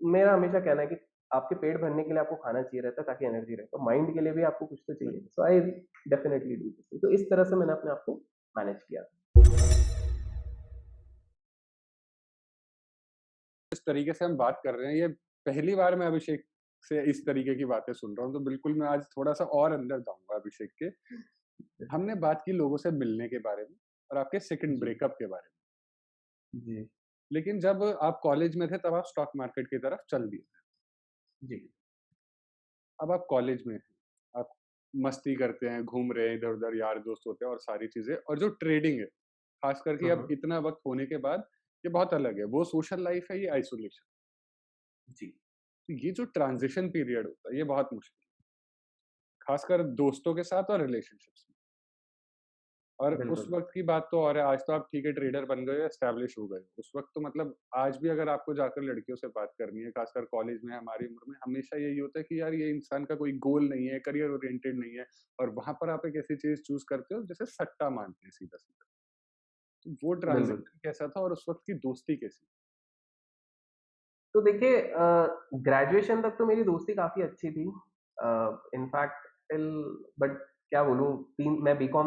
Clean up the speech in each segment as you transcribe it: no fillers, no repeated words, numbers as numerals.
मेरा हमेशा कहना है कि आपके पेट भरने के लिए आपको खाना चाहिए रहता है ताकि एनर्जी रहे, तो माइंड के लिए भी आपको कुछ तो चाहिए। सो आई डेफिनिटली डू दिस। तो इस तरह से मैंने अपने आप को मैनेज किया। जिस तरीके से हम बात कर रहे हैं, ये पहली बार मैं अभिषेक से इस तरीके की बातें सुन रहा हूँ, तो बिल्कुल मैं आज थोड़ा-सा और अंदर जाऊँगा अभिषेक के। हमने बात की लोगों से मिलने के बारे में और आपके सेकंड जी, ब्रेकअप के बारे में। जी, लेकिन जब आप कॉलेज में थे तब आप स्टॉक मार्केट की तरफ चल दिए। जी। अब आप कॉलेज में हैं, आप मस्ती करते हैं, घूम रहे हैं इधर-उधर, यार दोस्त होते हैं और सारी चीज़ें, और जो ट्रेडिंग है, ख़ास करके हुँ, अब हुँ। इतना वक़्त होने के बाद, ये बहुत अलग है। वो सोशल लाइफ़ है, ये आइसोलेशन। जी, तो ये जो ट्रांज़िशन पीरियड होता है, ये बहुत मुश्किल है, ख़ासकर दोस्तों के साथ और रिलेशनशिप्स में। और उस बिल्कुल। वक़्त की बात तो और है, आज तो आप ठीक है ट्रेडर बन गए हो, एस्टेब्लिश हो गए हो। उस वक़्त तो मतलब आज भी अगर आपको जाकर लड़कियों से बात करनी है, ख़ासकर कॉलेज में, हमारी उम्र में, हमेशा यही होता है कि यार ये इंसान का कोई गोल नहीं है, करियर ओरिएंटेड नहीं है, और वहाँ पर आप एक ऐसी चीज़ चूज़ करते हो जिसे सट्टा मानते हैं सीधा-सीधा। तो वो बिल्कुल। ट्रांज़िशन कैसा था और उस वक़्त की दोस्ती कैसी थी? तो देखिए ग्रेजुएशन तक तो मेरी दोस्ती काफ़ी अच्छी थी। इनफैक्ट टिल बट क्या बोलूँ 3 मैं बीकॉम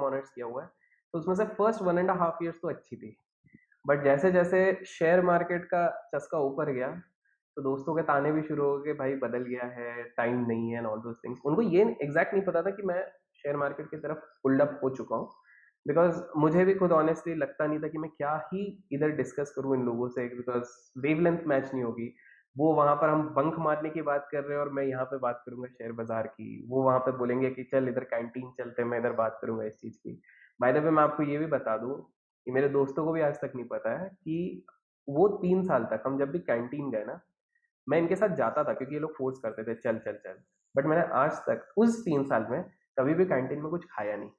ऑनर्स किया हुआ है। तो उसमें से first 1 and a half years तो अच्छी थी। बट जैसे-जैसे शेयर मार्केट का चस्का ऊपर गया, तो दोस्तों के ताने भी शुरू हो गए, भाई बदल गया है, टाइम नहीं है एंड ऑल दोज़ थिंग्स। उनको ये एग्ज़ैक्ट नहीं पता था कि मैं शेयर मार्केट की तरफ पुल्ड अप हो चुका हूँ। बिकॉज़ मुझे भी खुद ऑनेस्टली लगता नहीं था कि मैं क्या ही इधर डिस्कस करूँ इन लोगों से, बिकॉज़ वेवलेंथ मैच नहीं होगी। वो वहाँ पर हम बंक मारने की बात कर रहे हैं और मैं यहाँ पे बात करूँगा शेयर बाज़ार की। वो वहाँ पे बोलेंगे कि चल इधर कैंटीन चलते हैं, मैं इधर बात करूँगा इस चीज़ की। बाय द वे मैं आपको ये भी बता दूँ कि मेरे दोस्तों को भी आज तक नहीं पता है कि वो 3 साल तक हम जब भी कैंटीन गए ना, मैं इनके साथ जाता था क्योंकि ये लोग फ़ोर्स करते थे, चल, चल, चल। बट मैंने आज तक उस 3 साल में कभी भी कैंटीन में कुछ खाया नहीं।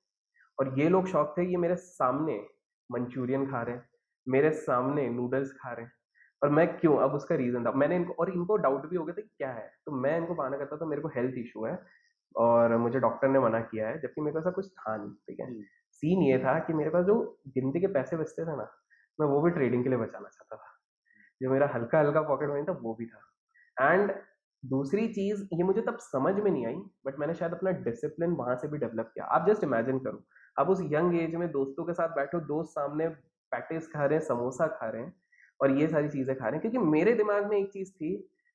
और ये लोग शौक थे, ये मेरे सामने मंचूरियन खा रहे हैं, मेरे सामने नूडल्स खा रहे हैं, और मैं क्यों? अब उसका रीज़न था। मैंने इनको डाउट भी हो गया था कि क्या है? तो मैं इनको बहाना करता था मेरे को हेल्थ इश्यू है और मुझे डॉक्टर ने मना किया है, जबकि मेरे को ऐसा कुछ था नहीं, ठीक है? हुँ, सीन ये था कि मेरे पास जो गिनती के पैसे बचते थे ना, मैं वो भी ट्रेडिंग के लिए बचाना चाहता था। जो मेरा हल्का-हल्का पॉकेट मनी था, वो भी था। एंड दूसरी चीज़ ये मुझे तब समझ में नहीं आई, बट मैंने शायद अपना डिसिप्लिन वहाँ से भी डेवलप किया। आप जस्ट इमेजिन करो, आप उस यंग एज में दोस्तों के साथ बैठे हो, दोस्त सामने पैटीज़ खा रहे हैं, समोसा खा रहे हैं और ये सारी चीज़ें खा रहे हैं, क्योंकि मेरे दिमाग में एक चीज़ थी,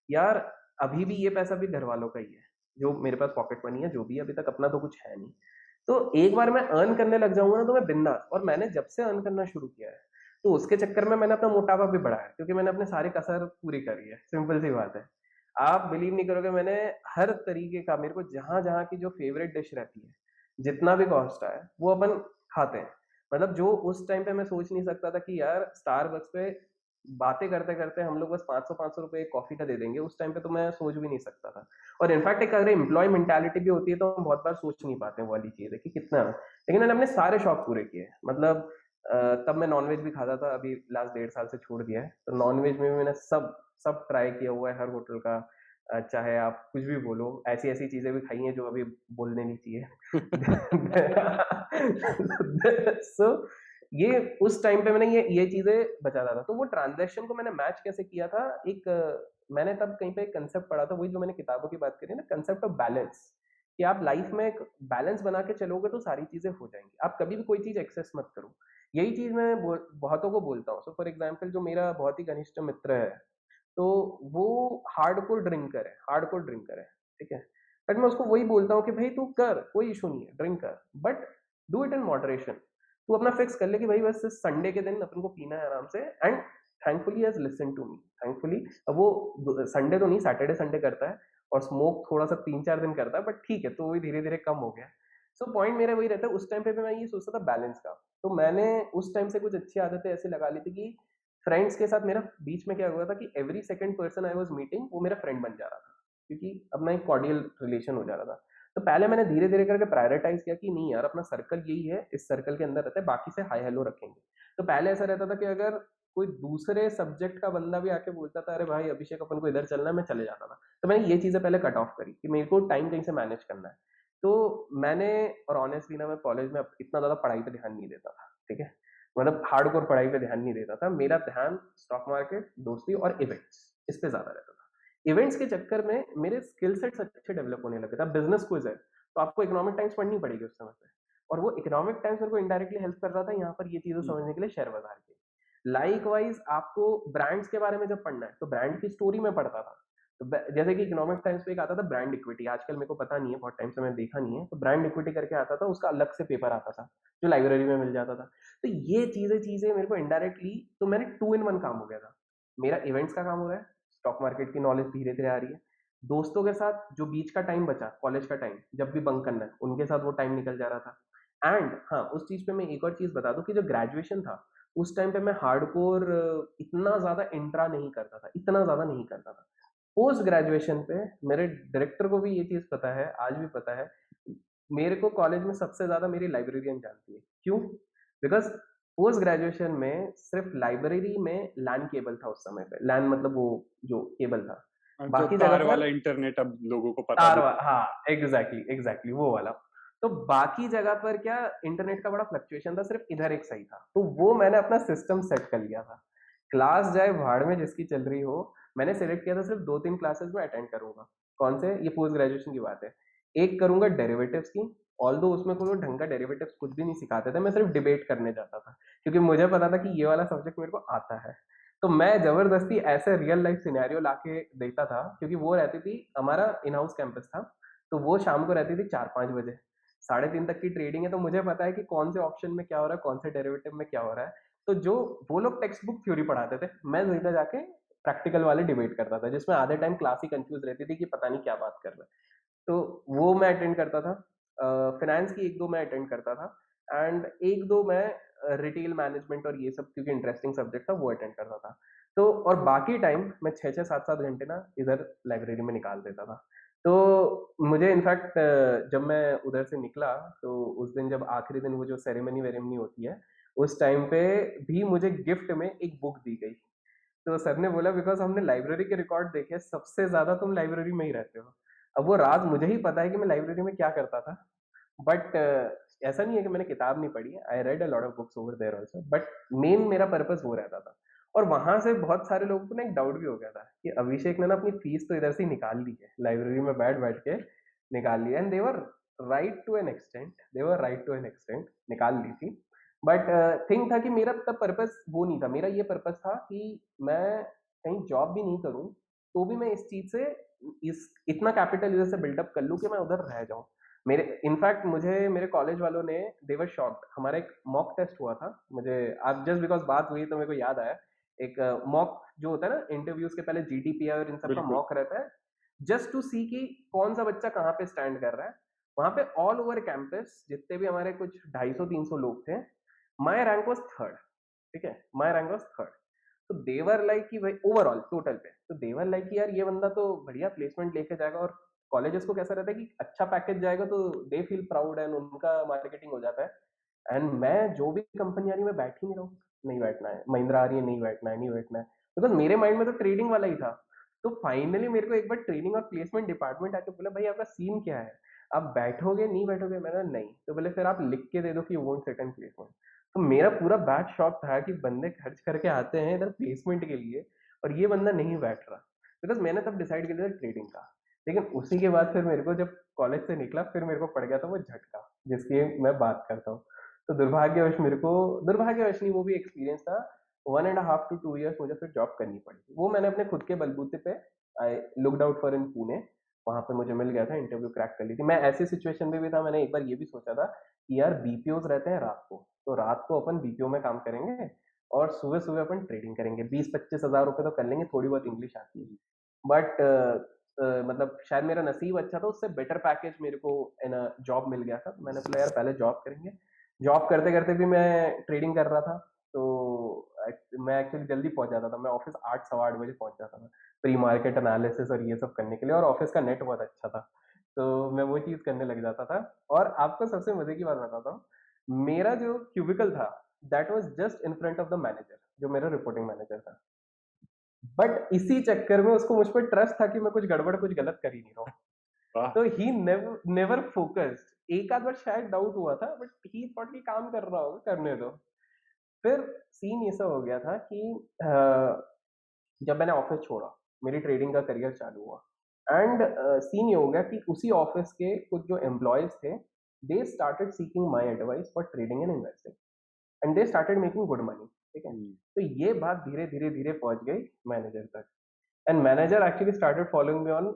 यार अभी भी ये पैसा भी घरवालों का ही है, जो मेरे पास पॉकेट मनी है, जो भी है, अभी तक अपना तो कुछ है नहीं। तो एक बार मैं अर्न करने लग जाऊँगा ना, तो मैं बिंदास, और मैंने जब से अर्न करना शुरू किया है, तो उसके चक्कर में मैंने अपना मोटापा भी बढ़ाया, क्योंकि मैंने अपने सारे कसर पूरी करी है, सिंपल सी बात है। आप बिलीव नहीं करोगे, मैंने हर तरीके का, मेरे को जहाँ-जहाँ की जो फ़ेवरेट डिश रहती है, जितना भी कॉस्ट आए, वो अपन खाते हैं। मतलब जो उस टाइम पे मैं सोच नहीं सकता था कि यार स्टारबक्स पे बातें करते-करते हम लोग बस 500-500 रुपए कॉफ़ी का दे देंगे, उस टाइम पे तो मैं सोच भी नहीं सकता था। और इनफैक्ट एक अगर एम्प्लॉयी मेंटालिटी भी होती है, तो हम बहुत बार सोच नहीं पाते हैं वो वाली चीज़ है कि कितना, लेकिन मैंने अपने सारे शौक पूरे किए। मतलब तब मैं नॉन-वेज भी खाता था, अभी लास्ट 1.5 साल से छोड़ दिया है। तो नॉन-वेज में भी मैंने सब सब ट्राई किया हुआ है, हर होटल का। चाहे आप कुछ भी बोलो, ऐसी-ऐसी चीज़ें भी खाई हैं जो अभी बोलने नहीं चाहिए। सो ये उस टाइम पे मैंने ये चीज़ें बचाता था। तो वो ट्रांज़ैक्शन को मैंने मैच कैसे किया था, मैंने तब कहीं पे एक कांसेप्ट पढ़ा था, वही जो मैंने किताबों की बात करी ना, कांसेप्ट ऑफ बैलेंस, कि आप लाइफ में एक बैलेंस बना के चलोगे तो सारी चीज़ें हो जाएँगी। आप कभी भी कोई चीज़ एक्सेस मत करो। यही चीज़ मैं बहुतों को बोलता हूँ। सो फॉर एग्ज़ाम्पल जो मेरा बहुत ही घनिष्ठ मित्र है, तो वो हार्डकोर ड्रिंकर है, ठीक है? बट मैं उसको वही बोलता हूँ कि भाई तू कर, कोई इश्यू नहीं है, ड्रिंक कर, but do it in moderation. तू अपना फिक्स कर ले कि भाई बस इस संडे के दिन अपन को पीना है आराम से, and thankfully he has listened to me, thankfully. अब वो संडे तो नहीं, सैटरडे संडे करता है और स्मोक थोड़ा-सा 3-4 दिन करता है, बट ठीक है, तो वो भी धीरे-धीरे कम हो गया है। सो पॉइंट मेरा वही रहता है, उस टाइम पे भी मैं ये सोचता था बैलेंस का। तो मैंने उस टाइम से कुछ अच्छी आदतें ऐसी लगा ली थी कि फ्रेंड्स के साथ मेरा बीच में क्या हुआ था कि every second person I was meeting वो मेरा फ्रेंड बन जा रहा था। क्योंकि अपना एक कॉर्डियल रिलेशन हो जा रहा था। तो पहले मैंने धीरे-धीरे करके प्रायोरिटाइज़ किया कि नहीं यार, अपना सर्कल यही है, इस सर्कल के अंदर रहते हैं, बाकी से हाय हेलो रखेंगे। तो पहले ऐसा रहता था कि अगर कोई दूसरे सब्जेक्ट का बंदा भी आके बोलता था, "अरे भाई अभिषेक अपन को इधर चलना है", मैं चले जाता था। तो मैंने ये चीज़ें पहले कट ऑफ करी कि मेरे को टाइम कहीं से मैनेज करना है। तो मैंने, और ऑनेस्टली ना, मैं कॉलेज में अब इतना ज़्यादा पढ़ाई पे ध्यान नहीं देता था, ठीक है? मतलब हार्डकोर पढ़ाई पे ध्यान नहीं देता था। मेरा ध्यान स्टॉक मार्केट, दोस्ती और इवेंट्स। इस पे ज़्यादा रहता था। इवेंट्स के चक्कर में मेरे स्किल सेट्स अच्छे डेवलप होने लगे थे। अब बिज़नेस क्विज़ है, तो आपको इकोनॉमिक टाइम्स पढ़नी पड़ेगी उस समय पे, और वो इकोनॉमिक टाइम्स मेरे को इनडायरेक्टली हेल्प कर रहा था यहाँ पर ये चीज़ें हुँ, समझने के लिए शेयर बाज़ार की। लाइकवाइज़ आपको ब्रांड्स के बारे में जब पढ़ना है, तो ब्रांड की स्टोरी मैं पढ़ता था। तो ब जैसे कि इकोनॉमिक टाइम्स पे एक आता था ब्रांड इक्विटी, आजकल मेरे को पता नहीं है, बहुत टाइम से मैंने देखा नहीं है, तो ब्रांड इक्विटी करके आता था, उसका अलग से पेपर आता था, जो लाइब्रेरी में मिल जाता था। तो ये चीज़ें मेरे को इनडायरेक्टली, तो मैंने 2 इन 1 काम हो गया था। मेरा इवेंट्स का काम हो रहा है, स्टॉक मार्केट की नॉलेज धीरे-धीरे आ रही है। दोस्तों के साथ जो बीच का टाइम बचा, कॉलेज का टाइम, जब भी बंक करना है, उनके साथ वो टाइम निकल जा रहा था। एंड हाँ, उस चीज़ पे मैं एक और चीज़ बता दूँ कि जो ग्रेजुएशन था, उस टाइम पे मैं हार्डकोर इतना ज़्यादा इंट्रा नहीं करता था, इतना ज़्यादा नहीं करता था। पोस्ट ग्रेजुएशन पे मेरे डायरेक्टर को भी ये चीज़ पता है, आज भी पता है, मेरे को कॉलेज में सबसे ज़्यादा मेरी लाइब्रेरियन जानती है। क्यों? बिकॉज़ पोस्ट ग्रेजुएशन में सिर्फ़ लाइब्रेरी में लैन केबल था उस समय पे, लैन मतलब वो जो केबल था। जो बाकी जगह तार वाला पर इंटरनेट अब लोगों को पता तार भी वा हाँ, एग्ज़ैक्टली वो वाला। तो बाकी जगह पर क्या, इंटरनेट का बड़ा फ्लक्चुएशन था, सिर्फ़ इधर एक सही था। तो वो मैंने अपना सिस्टम सेट कर लिया था। क्लास जाए भाड़ में जिसकी चल रही हो, मैंने सेलेक्ट किया था सिर्फ़ 2-3 क्लासेस मैं अटेंड करूँगा। कौन से? ये पोस्ट ग्रेजुएशन की बात है। एक करूँगा डेरिवेटिव्स की, ऑल्दो उसमें कोई ढंग का डेरिवेटिव्स कुछ भी नहीं सिखाते थे, मैं सिर्फ़ डिबेट करने जाता था। क्योंकि मुझे पता था कि ये वाला सब्जेक्ट मेरे को आता है। तो मैं ज़बरदस्ती ऐसे रियल लाइफ़ सिनेरियो लाके देता था, क्योंकि वो रहती थी, हमारा इन हाउस कैंपस था, तो वो शाम को रहती थी 4-5 बजे। 3:30 तक की ट्रेडिंग है, तो मुझे पता है कि कौन से ऑप्शन में क्या हो रहा है, कौन से डेरिवेटिव में क्या हो रहा है। तो जो वो लोग टेक्स्ट बुक थ्योरी पढ़ाते थे, मैं सीधा जाके प्रैक्टिकल वाले डिबेट करता था, जिसमें आधे टाइम क्लास ही कन्फ्यूज़ रहती थी कि पता नहीं क्या बात कर रहे हैं। तो वो मैं अटेंड करता था। फाइनेंस की 1-2 मैं अटेंड करता था, एंड 1-2 मैं रिटेल मैनेजमेंट और ये सब, क्योंकि इंटरेस्टिंग सब्जेक्ट था, वो अटेंड करता था। तो और बाकी टाइम मैं 6-6 7-7 घंटे ना इधर लाइब्रेरी में निकाल देता था। तो मुझे इनफैक्ट जब मैं उधर से निकला, तो उस दिन जब आखिरी दिन वो जो सेरेमनी-वेरेमनी होती है, उस टाइम पे भी मुझे गिफ्ट में एक बुक दी गई। तो सर ने बोला, बिकॉज़ हमने लाइब्रेरी के रिकॉर्ड देखे, सबसे ज़्यादा तुम लाइब्रेरी में ही रहते हो। अब वो राज़ मुझे ही पता है कि मैं लाइब्रेरी में क्या करता था, बट ऐसा नहीं है कि मैंने किताब नहीं पढ़ी है, I read a lot of books over there also, but main मेरा पर्पस वो रहता था। और वहाँ से बहुत सारे लोगों को ना एक डाउट भी हो गया था कि अभिषेक ने ना अपनी फीस तो इधर से ही निकाल ली है, लाइब्रेरी में बैठ-बैठ के निकाल ली है, and they were right to an extent निकाल ली थी। बट थिंग था कि मेरा तब पर्पस वो नहीं था, मेरा ये पर्पस था कि मैं कहीं जॉब भी नहीं करूँ, तो भी मैं इस चीज़ से इस इतना कैपिटल इधर से बिल्डअप कर लूँ कि मैं उधर रह जाऊँ। मेरे इनफैक्ट मुझे मेरे कॉलेज वालों ने, दे वर शॉक्ड, हमारा एक मॉक टेस्ट हुआ था, मुझे आज जस्ट बिकॉज़ बात हुई तो मेरे को याद आया, एक मॉक जो होता है ना इंटरव्यूज़ के पहले जीडीपीआई और इन सब का बिल्कुल। मॉक रहता है, जस्ट टू सी कि कौन-सा बच्चा कहाँ पे स्टैंड कर रहा है। वहाँ पे ऑल ओवर कैंपस जितने भी हमारे कुछ 250-300 लोग थे, माय रैंक वाज़ 3rd, ठीक है? My rank was 3rd। तो दे वर लाइक कि भाई ओवरऑल टोटल पे, तो दे वर लाइक कि यार ये बंदा तो बढ़िया प्लेसमेंट लेके जाएगा, और कॉलेजेस को कैसा रहता है कि अच्छा पैकेज जाएगा तो दे फील प्राउड एंड उनका मार्केटिंग हो जाता है। एंड मैं जो भी कंपनी आ रही है मैं बैठ ही नहीं रहा हूँ, नहीं बैठना है, महिंद्रा आ रही है नहीं बैठना है, नहीं बैठना है, बिकॉज़ मेरे माइंड में तो ट्रेडिंग वाला ही था। तो फाइनली मेरे को एक बार ट्रेनिंग और प्लेसमेंट डिपार्टमेंट आके बोला, भाई आपका सीन क्या है? आप बैठोगे, नहीं बैठोगे? मैंने कहा नहीं। तो बोले फिर आप लिख के दे दो कि you won't sit in placement. तो मेरा पूरा बैच शॉक था कि बंदे खर्च करके आते हैं इधर प्लेसमेंट के लिए, और ये बंदा नहीं बैठ रहा। बिकॉज़ मैंने तब डिसाइड किया था ट्रेडिंग का। लेकिन उसी के बाद फिर मेरे को जब कॉलेज से निकला, फिर मेरे को पड़ गया था वो झटका, जिसकी मैं बात करता हूँ। तो दुर्भाग्यवश नहीं, वो भी एक्सपीरियंस था। 1 and a half to 2 years मुझे फिर जॉब करनी पड़ी। वो मैंने अपने खुद के बलबूते पे, I looked out for in Pune, वहाँ पे मुझे मिल गया था, इंटरव्यू क्रैक कर ली थी। मैं ऐसी सिचुएशन में भी था, मैंने एक बार ये भी सोचा था कि यार बीपीओज़ रहते हैं रात को, तो रात को अपन बीपीओ में काम करेंगे और सुबह-सुबह अपन ट्रेडिंग करेंगे। 20-25 हज़ार रुपए तो कर लेंगे, थोड़ी बहुत इंग्लिश आती है। बट मतलब शायद मेरा नसीब अच्छा था, उससे बेटर पैकेज मेरे को इन अ जॉब मिल गया था। तो मैंने बोला यार पहले जॉब करेंगे। जॉब करते-करते भी मैं ट्रेडिंग कर रहा था, तो मैं एक्चुअली जल्दी पहुँच जाता था। मैं ऑफ़िस 8 सवा 8 बजे पहुँच जाता था, प्री मार्केट एनालिसिस और ये सब करने के लिए, और ऑफ़िस का नेट बहुत अच्छा था। तो मैं वो चीज़ करने लग जाता था, और आपको सबसे मज़े की बात बताता हूँ, मेरा जो क्यूबिकल था, that was just in front of the manager, जो मेरा रिपोर्टिंग मैनेजर था। बट इसी चक्कर में उसको मुझ पे ट्रस्ट था कि मैं कुछ गड़बड़, कुछ गलत कर ही नहीं रहा हूँ। वाह! तो ही नेवर फोकस्ड। एक आध बार शायद डाउट हुआ था, बट ही थॉट कि काम कर रहा होगा, करने दो। फिर सीन ये सब हो गया था कि जब मैंने ऑफिस छोड़ा, मेरी ट्रेडिंग का करियर चालू हुआ। एंड सीन ये हो गया कि उसी ऑफिस के कुछ जो एम्प्लॉयज थे, they started seeking my advice for trading and investing, and they started making good money. ठीक है, हुँ। तो ये बात धीरे धीरे धीरे पहुंच गई मैनेजर तक, and manager actually started following me on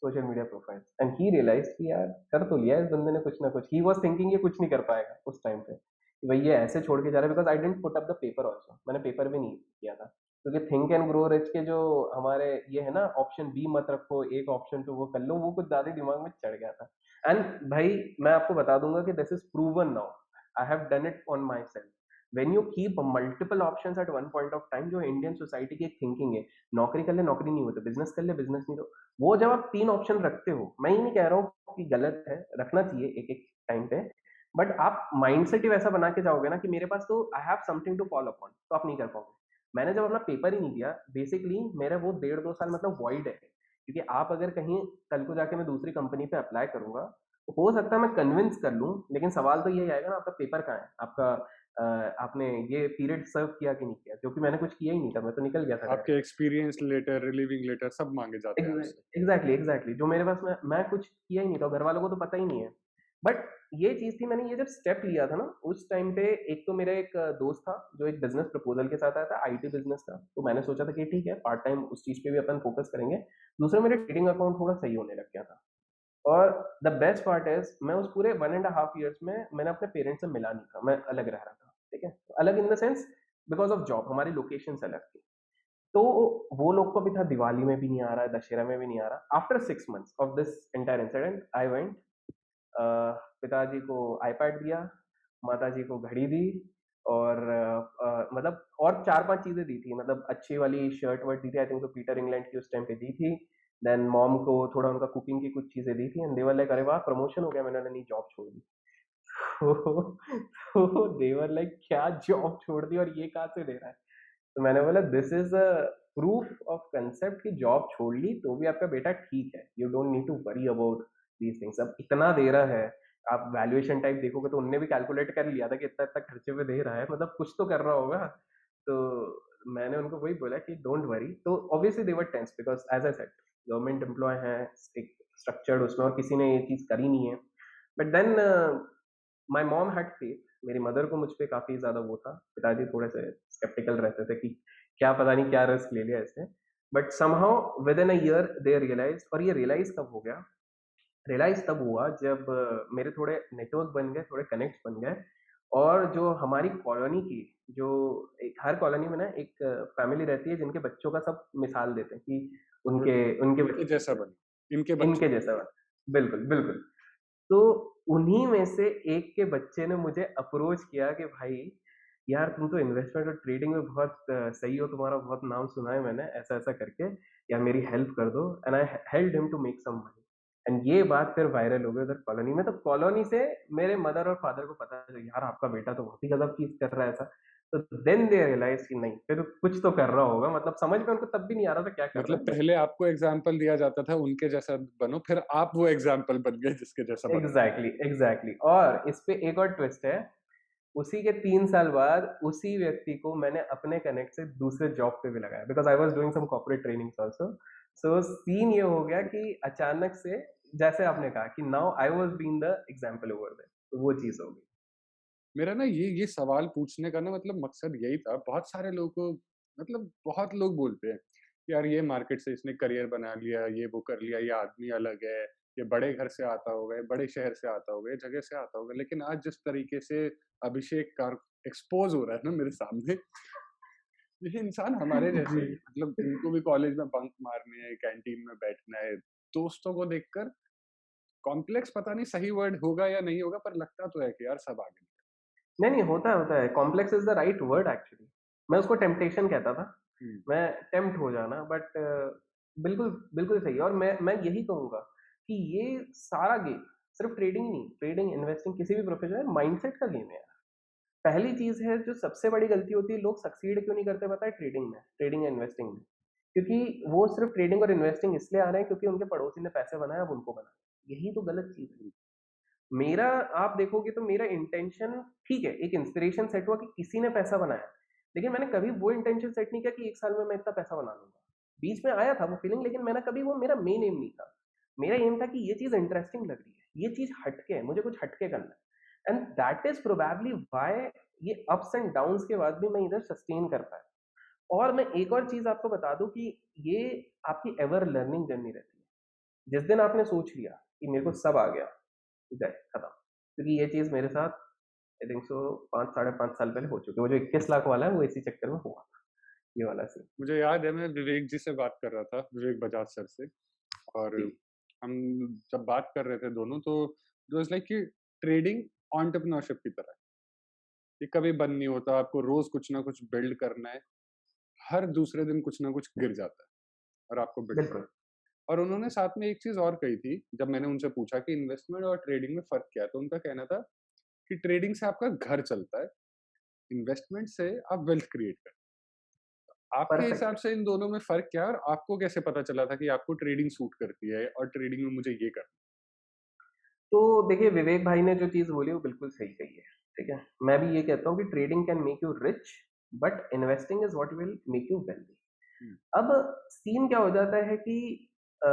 social media profiles, and he realise कि यार कर तो लिया है इस बंदे ने कुछ ना कुछ। ही वाज थिंकिंग ये कुछ नहीं कर पाएगा उस टाइम पे, कि भाई ये ऐसे छोड़ के जा रहा है, because I didn't put up the paper also, मैंने पेपर भी नहीं किया था, क्योंकि थिंक एंड ग्रो रिच के जो हमारे ये है ना, ऑप्शन बी मत रखो, एक ऑप्शन तो वो कर लो, वो कुछ ज्यादा ही दिमाग में चढ़ गया था। एंड भाई मैं आपको बता दूंगा कि this is proven now, I have done it on my self. When you keep multiple option at one point of time, जो इंडियन सोसाइटी की एक थिंकिंग है, नौकरी कर ले नौकरी नहीं होती, बिजनेस कर ले बिजनेस नहीं, तो वो जब आप 3 ऑप्शन रखते हो, मैं ये नहीं कह रहा हूँ कि गलत है, रखना चाहिए एक-एक टाइम पे, बट आप माइंडसेट ही वैसा बना के जाओगे ना कि मेरे पास तो I have something to follow upon, तो आप नहीं कर पाओगे। मैंने जब अपना पेपर ही नहीं दिया, बेसिकली मेरा वो डेढ़ 2 साल मतलब वॉइड है, क्योंकि आप अगर कहीं कल को जाके मैं दूसरी कंपनी पे अप्लाई करूँगा, तो हो सकता है मैं कन्विंस कर लूँ, लेकिन सवाल तो यही आएगा ना, आपका पेपर कहाँ है? आपका आपने ये पीरियड सर्व किया कि नहीं किया? जो कि मैंने कुछ किया ही नहीं था, मैं तो निकल गया था आपके direct. Experience letter, relieving letter सब माँगे जाते हैं आपसे। एग्जैक्टली जो मेरे पास मैं कुछ किया ही नहीं था, घर वालों को तो पता ही नहीं है। बट ये चीज थी, मैंने ये जब स्टेप लिया था ना उस टाइम पे, एक तो मेरा एक दोस्त था जो एक बिजनेस प्रपोजल के साथ आया था, आईटी बिजनेस का, तो मैंने सोचा था कि ठीक है पार्ट टाइम उस चीज पे भी अपन फोकस करेंगे। दूसरा मेरे ट्रेडिंग अकाउंट थोड़ा सही होने लग गया था, और द बेस्ट पार्ट इज मैं उस पूरे 1.5 ईयर्स में मैंने अपने पेरेंट्स से मिला नहीं था, मैं अलग रह रहा था। ठीक है, तो अलग in the sense because of job, हमारी लोकेशन अलग थी। तो वो लोग को भी था, दिवाली में भी नहीं आ रहा है, दशहरा में भी नहीं आ रहा। After 6 months of this entire incident I went, पिताजी को आईपैड दिया, माताजी को घड़ी दी, और मतलब और 4-5 चीजें दी थी, मतलब अच्छी वाली शर्ट वर्ट दी थी, आई थिंक तो पीटर इंग्लैंड की उस टाइम पे दी थी। देन मॉम को थोड़ा उनका कुकिंग की कुछ चीजें दी थी, एंड दे वर लाइक अरे वाह प्रमोशन हो गया, मैंने नहीं जॉब छोड़ दी। तो दे वर लाइक क्या जॉब छोड़ दी और ये कहाँ से दे रहा है? तो मैंने बोला this is a proof of concept कि जॉब छोड़ ली तो भी आपका बेटा ठीक है, you don't need to worry about these things. अब इतना दे रहा है, आप वैल्यूएशन टाइप देखोगे तो उनने भी कैलकुलेट कर लिया था कि इतना इतना खर्चे पे दे रहा है, मतलब कुछ तो कर रहा होगा। तो मैंने उनको वही बोला कि डोंट वरी। तो obviously they were tense, because as I said government employ है, एक स्ट्रक्चर्ड उसमें, और किसी ने ये चीज करी नहीं है। But then my mom had faith, मेरी मदर को मुझ पे काफ़ी ज़्यादा वो था, पिताजी थोड़े से स्केप्टिकल रहते थे कि क्या पता नहीं क्या रिस्क ले लिया इसने। But somehow within a year they realised, और ये रियलाइज़ कब हो गया? रियलाइज़ तब हुआ जब मेरे थोड़े नेटवर्क बन गए, थोड़े कनेक्ट्स बन गए, और जो हमारी कॉलोनी की, जो एक हर कॉलोनी में ना एक फैमिली रहती है जिनके बच्चों का सब मिसाल देते हैं कि वो उनके उनके इनके जैसा बने, इनके बच्चे इनके जैसा। बिल्कुल, बिल्कुल। तो उन्हीं में से एक के बच्चे ने मुझे अप्रोच किया कि भाई यार तुम तो इन्वेस्टमेंट और ट्रेडिंग में बहुत सही हो, तुम्हारा बहुत नाम सुना है मैंने, ऐसा ऐसा करके, या मेरी हेल्प कर दो। And I help him to make some money, एंड ये बात फिर वायरल हो गई उधर कॉलोनी में। तो कॉलोनी से मेरे मदर और फादर को पता चला, यार आपका बेटा तो बहुत ही ज्यादा चीज कर रहा है ऐसा। तो देन दे रियलाइज कि नहीं, फिर कुछ तो कर रहा होगा, मतलब समझ में उनको तब भी नहीं आ रहा था क्या कर रहा मतलब है, बट पहले आपको एग्ज़ाम्पल दिया जाता था उनके जैसा बनो, फिर आप वो एग्ज़ाम्पल बन गए जिसके जैसा बनना है। एग्जैक्टली। और इस पे एक और ट्विस्ट है, उसी के 3 साल बाद उसी व्यक्ति को मैंने अपने कनेक्ट से दूसरे जॉब पे भी लगाया, because I was doing some corporate trainings also. So scene ये हो गया कि अचानक से, जैसे आपने कहा कि now I was being the example over there, तो वो चीज हो गई। मेरा ना ये सवाल पूछने का ना मतलब मकसद यही था, बहुत सारे लोगों को मतलब बहुत लोग बोलते हैं, कि यार ये मार्केट से इसने करियर बना लिया, ये वो कर लिया, ये आदमी अलग है, ये बड़े घर से आता होगा, ये बड़े शहर से आता होगा, ये जगह से आता होगा। लेकिन आज जिस तरीके से अभिषेक कार एक्सपोज़ हो रहा है ना मेरे सामने, ये इंसान हमारे जैसे जी। ही है। मतलब इनको भी कॉलेज में बंक मारने हैं, कैंटीन में बैठना है, दोस्तों को देखकर कॉम्प्लेक्स पता नहीं सही वर्ड होगा या नहीं होगा, पर लगता तो है कि यार सब आगे नहीं नहीं, होता है, complex is the right word actually. मैं उसको टेम्पटेशन कहता था, हुँ। मैं टेम्प्ट हो जाना, बट बिल्कुल बिल्कुल सही है। और मैं यही कहूंगा कि ये सारा गेम सिर्फ ट्रेडिंग नहीं, ट्रेडिंग इन्वेस्टिंग किसी भी प्रोफेशन है, माइंडसेट का गेम है। पहली चीज है जो सबसे बड़ी गलती होती है, लोग सक्सीड क्यों नहीं करते पता है ट्रेडिंग में, ट्रेडिंग एंड इन्वेस्टिंग में? क्योंकि वो सिर्फ ट्रेडिंग और इन्वेस्टिंग इसलिए आ रहे हैं क्योंकि उनके पड़ोसी ने पैसे बनाए, अब उनको बनाए। यही तो गलत चीज है। मेरा, आप देखोगे तो मेरा इंटेंशन ठीक है, एक इंस्पिरेशन सेट हुआ कि किसी ने पैसा बनाया, लेकिन मैंने कभी वो इंटेंशन सेट नहीं किया कि 1 साल में मैं इतना पैसा बना लूंगा। बीच में आया था वो फीलिंग, लेकिन मैंने कभी वो मेरा मेन एम नहीं था। मेरा एम था कि ये चीज़ इंटरेस्टिंग लग रही है, ये चीज़ हटके है, मुझे कुछ हटके करना है, and that is probably why ये अप्स एंड डाउन्स के बाद भी मैं इधर सस्टेन कर पाया। और मैं एक और चीज़ आपको बता दूँ कि ये आपकी एवर लर्निंग जर्नी रहती है। जिस दिन आपने सोच लिया कि मेरे को सब आ गया, गए खत्म। क्योंकि ये चीज़ मेरे साथ आई थिंक सो 5 साढ़े 5 साल पहले हो चुकी है। वो जो 21 लाख वाला है वो इसी चक्कर में हुआ था, ये वाला सीन। मुझे याद है मैं विवेक जी से बात कर रहा था, विवेक बजाज सर से, और जी, हम जब बात कर रहे थे दोनों, तो इट वाज़ लाइक कि ट्रेडिंग एंटरप्रेन्योरशिप की तरह है। ये कभी बंद नहीं होता, आपको रोज़ कुछ ना कुछ बिल्ड करना है। हर दूसरे दिन कुछ ना कुछ गिर जाता है और आपको बिल्ड करना बिल्कुल, है। और उन्होंने साथ में एक चीज़ और कही थी, जब मैंने उनसे पूछा कि इन्वेस्टमेंट और ट्रेडिंग में फ़र्क क्या है? तो उनका कहना था कि ट्रेडिंग से आपका घर चलता है, इन्वेस्टमेंट से आप वेल्थ क्रिएट करते हैं। आपके परफेक्ट। हिसाब से इन दोनों में फ़र्क क्या है, और आपको कैसे पता चला था कि आपको ट्रेडिंग सूट करती है और ट्रेडिंग में मुझे ये करना तो देखिए विवेक भाई ने जो चीज़ बोली वो बिल्कुल सही कही है, ठीक है? मैं भी ये कहता हूँ कि trading can make you rich, but investing is what will make you wealthy. है? हुँ, अब सीन क्या हो जाता है कि अ,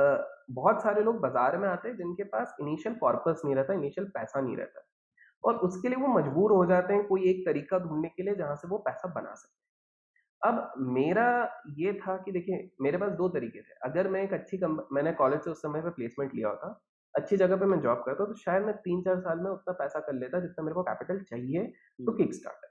बहुत सारे लोग बाज़ार में आते हैं जिनके पास इनिशियल कॉर्पस नहीं रहता, इनिशियल पैसा नहीं रहता, और उसके लिए वो मजबूर हो जाते हैं कोई एक तरीका ढूँढने के लिए जहाँ से वो पैसा बना सकें। अब मेरा ये था कि देखिए मेरे पास 2 तरीके थे। अगर मैं एक अच्छी कंप मैंने कॉलेज से उस समय पे प्लेसमेंट लिया होता, अच्छी जगह पे मैं जॉब करता तो शायद मैं 3-4 साल में उतना पैसा कर लेता जितना मेरे को कैपिटल चाहिए टू हुँ, किक स्टार्ट।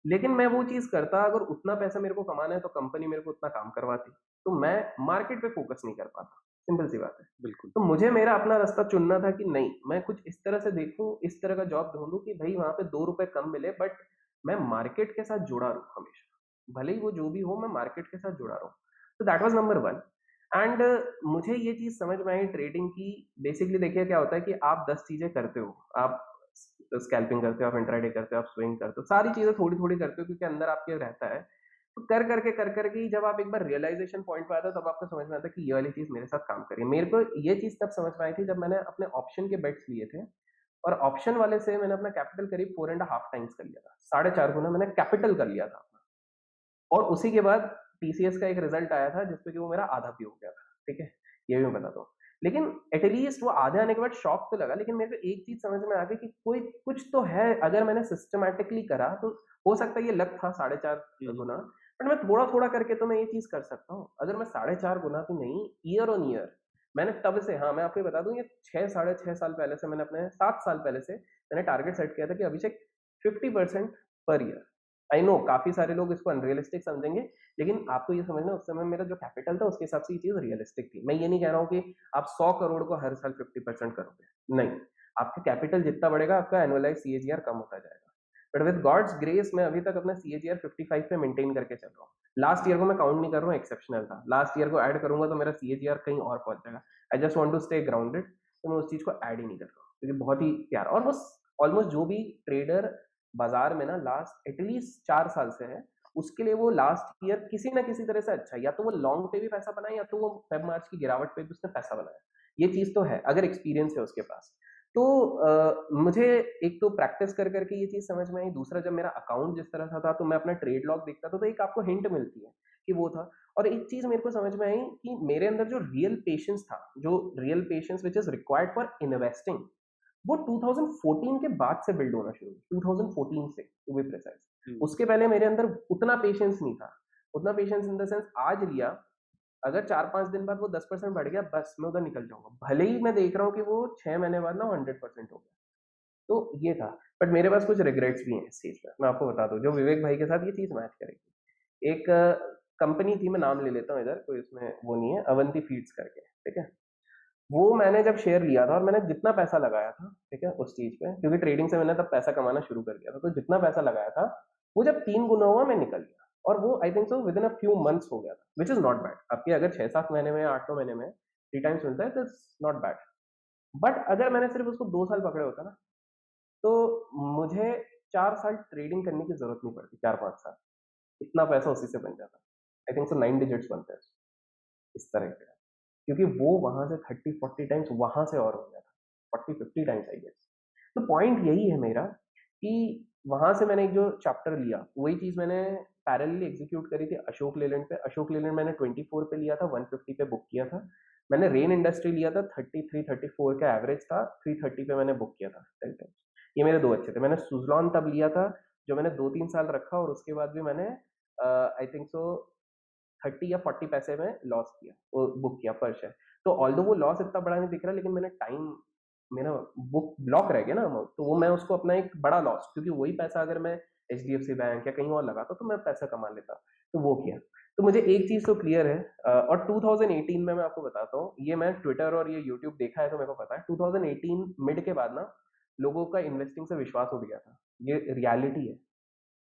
लेकिन मैं वो चीज़ करता, अगर उतना पैसा मेरे को कमाना है तो कंपनी मेरे को उतना काम करवाती। तो मैं मार्केट पे फ़ोकस नहीं कर पाता, सिंपल सी बात है। बिल्कुल। तो मुझे मेरा अपना रास्ता चुनना था कि नहीं, मैं कुछ इस तरह से देखूँ, इस तरह का जॉब ढूँढूँ कि भई वहाँ पे ₹2 कम मिले, बट मैं मार्केट के साथ जुड़ा रहूँ हमेशा। भले ही वो जो भी हो, मैं मार्केट के साथ जुड़ा रहूँ। तो दैट वाज़ नंबर 1। एंड मुझे ये चीज़ समझ में आई ट्रेडिंग की। बेसिकली देखिए क्या होता है कि आप 10 चीज़ें करते हो। आप स्कैल्पिंग करते हो, आप इंट्राडे करते हो, आप स्विंग करते हो, सारी चीज़ें थोड़ी-थोड़ी करते हो क्योंकि अंदर आपके रहता है। तो कर कर के ही जब आप एक बार रियलाइज़ेशन पॉइंट पे आते हो तब आपको समझ में आता है कि ये वाली चीज़ मेरे साथ काम कर रही है। मेरे को ये चीज़ तब समझ में आई थी जब मैंने अपने ऑप्शन के बेट्स लिए थे, और ऑप्शन वाले से मैंने अपना कैपिटल करीब 4 एंड हाफ टाइम्स कर लिया था। साढ़े 4 गुना मैंने कैपिटल कर लिया था अपना। और उसी के बाद टीसीएस का एक रिज़ल्ट आया था जिसपे कि वो मेरा आधा भी हो गया था, ठीक है? ये भी मैं बताता हूँ। लेकिन एट लीस्ट वो आधे आने के बाद शॉक तो लगा, लेकिन मेरे को एक चीज़ समझ में आ गई कि कोई कुछ तो है, अगर मैंने सिस्टमैटिकली करा तो हो सकता है ये लक था 4.5 हुँ, हुँ, गुना, बट मैं थोड़ा-थोड़ा करके तो मैं ये चीज़ कर सकता हूँ। अगर मैं 4.5 गुना भी नहीं, ईयर ऑन ईयर मैंने तब से, हाँ, मैं आपको ये बता दूँ, ये 6 साढ़े 6 साल पहले से मैंने अपने 7 साल पहले से मैंने टारगेट सेट किया था कि अभिषेक 50% पर ईयर। आई नो काफ़ी सारे लोग इसको अनरियलिस्टिक समझेंगे, लेकिन आपको ये समझना है उस समय मेरा जो कैपिटल था उसके हिसाब से ये चीज़ रियलिस्टिक थी। मैं ये नहीं कह रहा हूँ कि आप 100 करोड़ को हर साल 50% करोगे, नहीं। आपका कैपिटल जितना बढ़ेगा आपका एनुअलाइज़ सीएजीआर कम होता जाएगा। बट विद गॉड्स ग्रेस मैं अभी तक अपना सीएजीआर 55 पे मेंटेन करके चल रहा हूँ। लास्ट ईयर को मैं काउंट नहीं कर रहा हूँ, एक्सेप्शनल था। लास्ट ईयर को ऐड करूँगा तो मेरा सीएजीआर कहीं और पहुँच जाएगा। I just want to stay grounded, तो मैं उस चीज़ को ऐड ही नहीं कर रहा हूँ। क्योंकि बहुत ही प्यारा, और वो ऑलमोस्ट जो भी ट्रेडर बाज़ार में ना लास्ट एटलीस्ट 4 साल से है, उसके लिए वो लास्ट ईयर किसी न किसी तरह से अच्छा है। या तो वो लॉन्ग पे भी पैसा बनाए या तो वो फेब-मार्च की गिरावट पे भी उसने पैसा बनाया। ये चीज़ तो है, अगर एक्सपीरियंस है उसके पास। तो मुझे एक तो प्रैक्टिस कर कर के ये चीज़ समझ में आई, दूसरा जब मेरा अकाउंट जिस तरह का था तो मैं अपना ट्रेड लॉग देखता था तो एक आपको हिंट मिलती है कि वो था। और एक चीज़ मेरे को समझ में आई कि मेरे अंदर जो रियल पेशेंस था, जो real patience which is required for investing, वो 2014 के बाद से बिल्ड होना शुरू हुई, 2014 से टू बी प्रिसाइज़। हुँ, उसके पहले मेरे अंदर उतना पेशेंस नहीं था। उतना पेशेंस इन द सेंस आज लिया, अगर 4-5 दिन बाद वो 10% बढ़ गया बस मैं उधर निकल जाऊँगा। भले ही मैं देख रहा हूँ कि वो 6 महीने बाद ना वो 100% हो गया। तो ये था। बट मेरे पास कुछ रिग्रेट्स भी हैं इस चीज़ में, मैं आपको बता दूँ, जो विवेक भाई के साथ ये चीज़ मैच करेगी। एक कंपनी थी, मैं नाम ले लेता हूँ इधर, कोई इसमें वो नहीं है, अवंती फीड्स करके, ठीक है? वो मैंने जब शेयर लिया था और मैंने जितना पैसा लगाया था, ठीक है, उस चीज़ पे, क्योंकि ट्रेडिंग से मैंने तब पैसा कमाना शुरू कर दिया था, तो जितना पैसा लगाया था, वो जब 3 गुना हुआ मैं निकल गया, और वो आई think so within a few months हो गया था, व्हिच इज़ नॉट बैड। आपके अगर 6-7 महीने में, 8-9 महीने में 3 टाइम्स मिलता है, तो इट्स नॉट बैड। बट अगर मैंने सिर्फ उसको 2 साल पकड़े होता ना, तो मुझे 4 साल ट्रेडिंग करने की ज़रूरत नहीं पड़ती, 4-5 साल। इतना पैसा उसी से बन जाता। आई थिंक सो 9 डिजिट्स बनते हैं, इस तरह के। क्योंकि वो वहाँ से 30-40 टाइम्स वहाँ से और हो गया था। 40-50 टाइम्स आई गेस। तो पॉइंट यही है मेरा कि वहां से मैंने एक जो चैप्टर लिया, वही चीज मैंने पैरेलली एग्जीक्यूट करी थी अशोक लेलैंड पे। अशोक लेलैंड मैंने 24 पे लिया था, 150 पे बुक किया था। मैंने रेन इंडस्ट्री लिया था, 33 34 का एवरेज था, 330 पे मैंने बुक किया था 10 टाइम्स। ये मेरे दो अच्छे थे। मैंने सुजलॉन तब लिया था, जो मैंने 2-3 साल रखा, और उसके बाद भी मैंने आई थिंक सो 30 या 40 पैसे में लॉस किया, वो बुक किया पर शेयर। तो ऑल्दो वो लॉस इतना बड़ा नहीं दिख रहा, लेकिन मैंने टाइम, मेरा बुक ब्लॉक रह गया ना अमाउंट, तो वो मैं उसको अपना एक बड़ा लॉस, क्योंकि वही पैसा अगर मैं HDFC बैंक या कहीं और लगाता तो मैं पैसा कमा लेता, तो वो किया। तो मुझे एक चीज तो क्लियर है, और 2018 में मैं आपको बताता हूँ, ये मैं ट्विटर और ये यूट्यूब देखा है तो मेरे को पता है, 2018 मिड के बाद ना लोगों का इन्वेस्टिंग से विश्वास उठ गया था। ये रियलिटी है।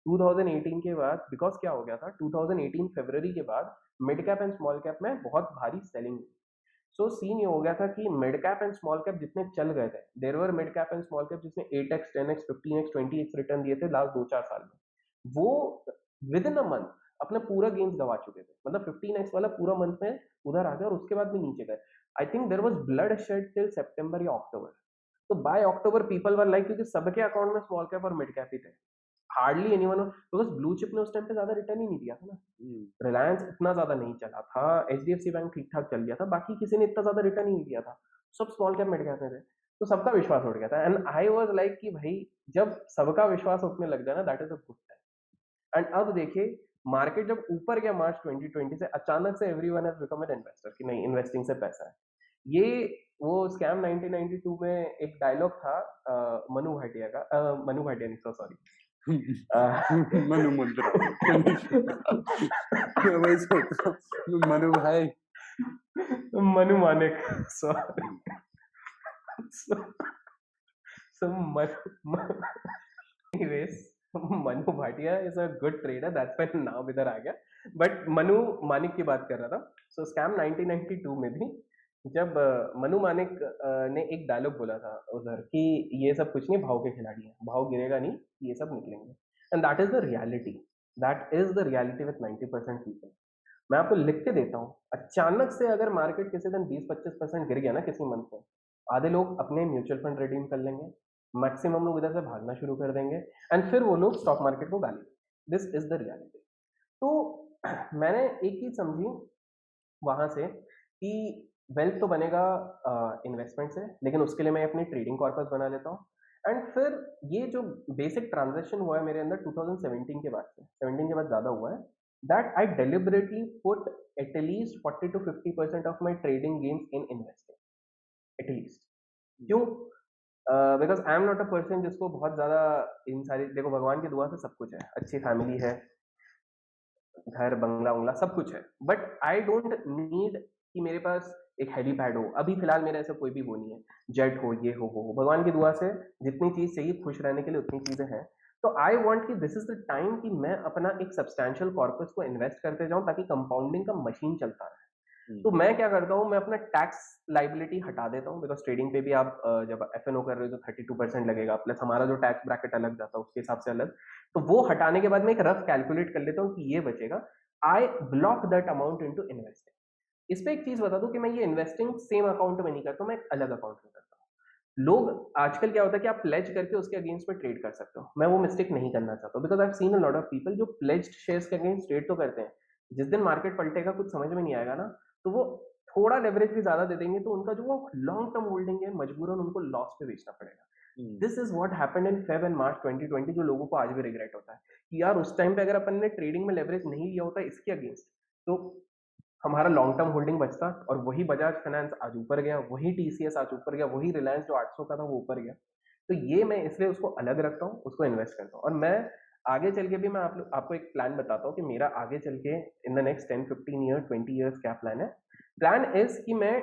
2018 के बाद, बिकॉज क्या हो गया था, 2018 फरवरी के बाद mid cap and small cap में बहुत भारी सेलिंग हुई। सो सीन ये हो गया था कि mid cap and small cap जितने चल गए थे, there were mid cap and small cap जिसने 8x 10x 15x 20x return दिए थे लास्ट 2-4 साल में, वो विद इन अ मंथ अपना पूरा गेम्स गवा चुके थे। मतलब 15x वाला पूरा मंथ में उधर आ गया, और उसके बाद भी नीचे गए। I think there was bloodshed till September या अक्टूबर। तो by October people were like, क्योंकि सबके अकाउंट में स्मॉल कैप और मिड कैप ही थे, hardly anyone, because blue chip ने उस टाइम पे ज्यादा रिटर्न ही नहीं दिया था ना। रिलायंस इतना ज्यादा नहीं चला था, HDFC बैंक ठीक ठाक चल गया था, बाकी किसी ने इतना ज्यादा रिटर्न ही नहीं दिया था। सब स्मॉल कैप मिड कैप में थे, तो सबका विश्वास उठ गया था। एंड आई वाज लाइक कि भाई, जब सबका विश्वास उठने लग जाए ना, that is a good time. And अब देखिए, मार्केट जब ऊपर गया मार्च 2020 से, अचानक से everyone has become an investor कि नहीं, इन्वेस्टिंग से पैसा है। ये वो स्कैम 1992 में एक डायलॉग था, मनु भाटिया का, मनु भाटिया नहीं, सॉरी, मनु मुंद्रा। मैं वही सोच रहा हूँ, मनु भाई। Manu Manik, sorry. So anyways, Manu Bhatia is a good trader, that's why नाम इधर आ गया। बट मनु मानिक की बात कर रहा था। सो स्कैम 1992 में भी, जब मनु मानिक ने एक डायलॉग बोला था उधर कि ये सब कुछ नहीं, भाव के खिलाड़ी हैं, भाव गिरेगा नहीं, ये सब निकलेंगे। And that is the reality, that is the reality with 90% people. मैं आपको लिख के देता हूँ, अचानक से अगर मार्केट किसी दिन 20-25% गिर गया ना किसी मंथ में, आधे लोग अपने म्यूचुअल फंड रिडीम कर लेंगे, मैक्सिमम लोग इधर से भागना शुरू कर देंगे, एंड फिर वो लोग स्टॉक मार्केट को गाली। This is the reality. तो मैंने एक चीज समझी वहां से कि वेल्थ तो बनेगा इन्वेस्टमेंट से, लेकिन उसके लिए मैं अपनी ट्रेडिंग कॉर्पस बना लेता हूँ। एंड फिर ये जो बेसिक ट्रांजेक्शन हुआ है मेरे अंदर 2017 के बाद से, 17 के बाद ज्यादा हुआ है, that I deliberately put at least 40 to 50% of my trading games in investing, at least. क्यों? Because I am not a person जिसको बहुत ज्यादा इन सारी, देखो भगवान की दुआ से सब कुछ है, अच्छी फैमिली है, घर बंगला उंगला सब कुछ है, बट आई डोंट नीड कि मेरे पास एक हेलीपैड हो। अभी फिलहाल मेरा ऐसा कोई भी वो नहीं है, जेट हो, ये हो, भगवान की दुआ से जितनी चीज चाहिए खुश रहने के लिए उतनी चीजें हैं। तो आई वॉन्ट कि दिस इज द टाइम कि मैं अपना एक सब्सटैंशियल कॉर्पस को इन्वेस्ट करते जाऊं, ताकि कंपाउंडिंग का मशीन चलता रहे। तो मैं क्या करता हूँ, मैं अपना टैक्स लाइबिलिटी हटा देता हूँ, बिकॉज ट्रेडिंग पे भी आप जब FNO कर रहे हो तो 32% लगेगा, प्लस हमारा जो टैक्स ब्रैकेट अलग जाता है उसके हिसाब से अलग। तो वो हटाने के बाद मैं एक रफ कैलकुलेट कर लेता हूँ कि ये बचेगा, I block that amount into investing. इस पे एक चीज बता दूं कि मैं ये इन्वेस्टिंग सेम अकाउंट में नहीं करता, मैं एक अलग अकाउंट में करता हूँ। लोग आजकल क्या होता है कि आप प्लेज करके उसके अगेंस्ट में ट्रेड कर सकते हो, मैं वो मिस्टेक नहीं करना चाहता, because I have seen a lot of people जो प्लेज्ड शेयर्स के अगेंस्ट ट्रेड तो करते हैं, जिस दिन मार्केट पलटेगा कुछ समझ में नहीं आएगा ना, तो वो थोड़ा लेवरेज भी ज्यादा दे देंगे, तो उनका जो वो लॉन्ग टर्म होल्डिंग है मजबूरन उनको लॉस पे बेचना पड़ेगा। This is what happened in Feb and March 2020, जो लोगों को आज भी रिग्रेट होता है कि यार उस टाइम पे अगर अपन ने ट्रेडिंग में लेवरेज नहीं लिया होता इसके अगेंस्ट, तो हमारा लॉन्ग टर्म होल्डिंग बचता, और वही बजाज फाइनेंस आज ऊपर गया, वही TCS आज ऊपर गया, वही रिलायंस जो 800 का था वो ऊपर गया। तो ये मैं इसलिए उसको अलग रखता हूँ, उसको इन्वेस्ट करता हूँ। और मैं आगे चल के भी मैं आपको एक प्लान बताता हूँ कि मेरा आगे चल के इन द नेक्स्ट 10-15 ईयर 20 ईयर्स क्या प्लान है। प्लान इज कि मैं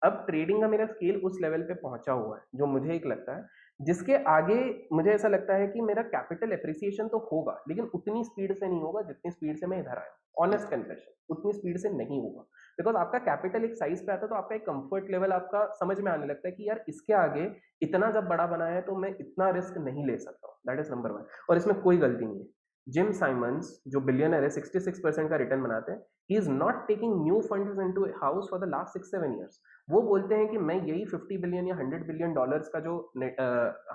अब ट्रेडिंग का मेरा स्केल उस लेवल पे पहुंचा हुआ है जो मुझे एक लगता है, जिसके आगे मुझे ऐसा लगता है कि मेरा कैपिटल एप्रिसिएशन तो होगा, लेकिन उतनी स्पीड से नहीं होगा जितनी स्पीड से मैं इधर आया। ऑनेस्ट कन्फेशन, उतनी स्पीड से नहीं होगा, बिकॉज आपका कैपिटल एक साइज पे आता है, तो आपका एक कंफर्ट लेवल आपका समझ में आने लगता है कि यार इसके आगे इतना जब बड़ा बना है तो मैं इतना रिस्क नहीं ले सकता हूँ। दैट इज नंबर 1, और इसमें कोई गलती नहीं है। जिम साइमंस जो बिलियनर है, 66% का रिटर्न बनाते हैं, he is not taking new funds into house for the last 6-7 years. वो बोलते हैं कि मैं यही 50 बिलियन या 100 बिलियन डॉलर्स का जो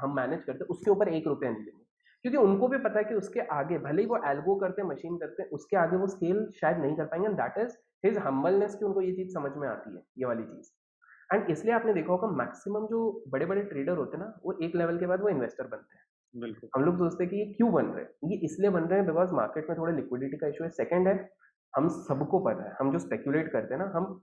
हम मैनेज करते हैं उसके ऊपर 1 रुपया नहीं लेंगे। क्योंकि उनको भी पता है कि उसके आगे भले ही वो एल्गो करते हैं, मशीन करते हैं, उसके आगे वो स्केल शायद नहीं कर पाएंगे, and that is his humbleness कि उनको ये चीज समझ में आती है, ये वाली चीज। एंड इसलिए आपने देखा होगा मैक्सिमम जो बड़े बड़े ट्रेडर होते हैं ना, वो एक लेवल के बाद वो इन्वेस्टर बनते हैं। बिल्कुल। हम लोग सोचते हैं कि ये क्यों बन रहे हैं, ये इसलिए बन रहे हैं बिकॉज मार्केट में थोड़ा लिक्विडिटी का इशू है। सेकंड है, हम सबको पता है, हम जो स्पेक्यूलेट करते हैं ना, हम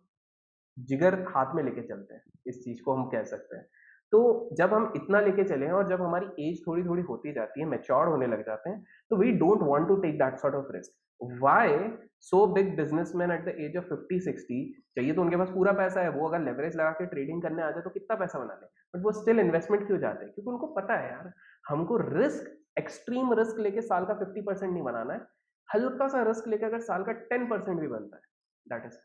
जिगर हाथ में लेके चलते हैं, इस चीज को हम कह सकते हैं। तो जब हम इतना लेके चले हैं और जब हमारी एज थोड़ी थोड़ी होती जाती है, मैच्योर होने लग जाते हैं, तो we don't want to take that sort of risk. Why so big businessman at the age of 50-60, चाहिए तो उनके पास पूरा पैसा है, वो अगर लेवरेज लगा के ट्रेडिंग करने आ जाए तो कितना पैसा बना ले, बट वो स्टिल इन्वेस्टमेंट क्यों जाते हैं? क्योंकि उनको पता है यार, हमको रिस्क, एक्सट्रीम रिस्क लेके साल का 50% नहीं बनाना है, हल्का सा रिस्क लेके अगर साल का 10% भी बनता है, that is,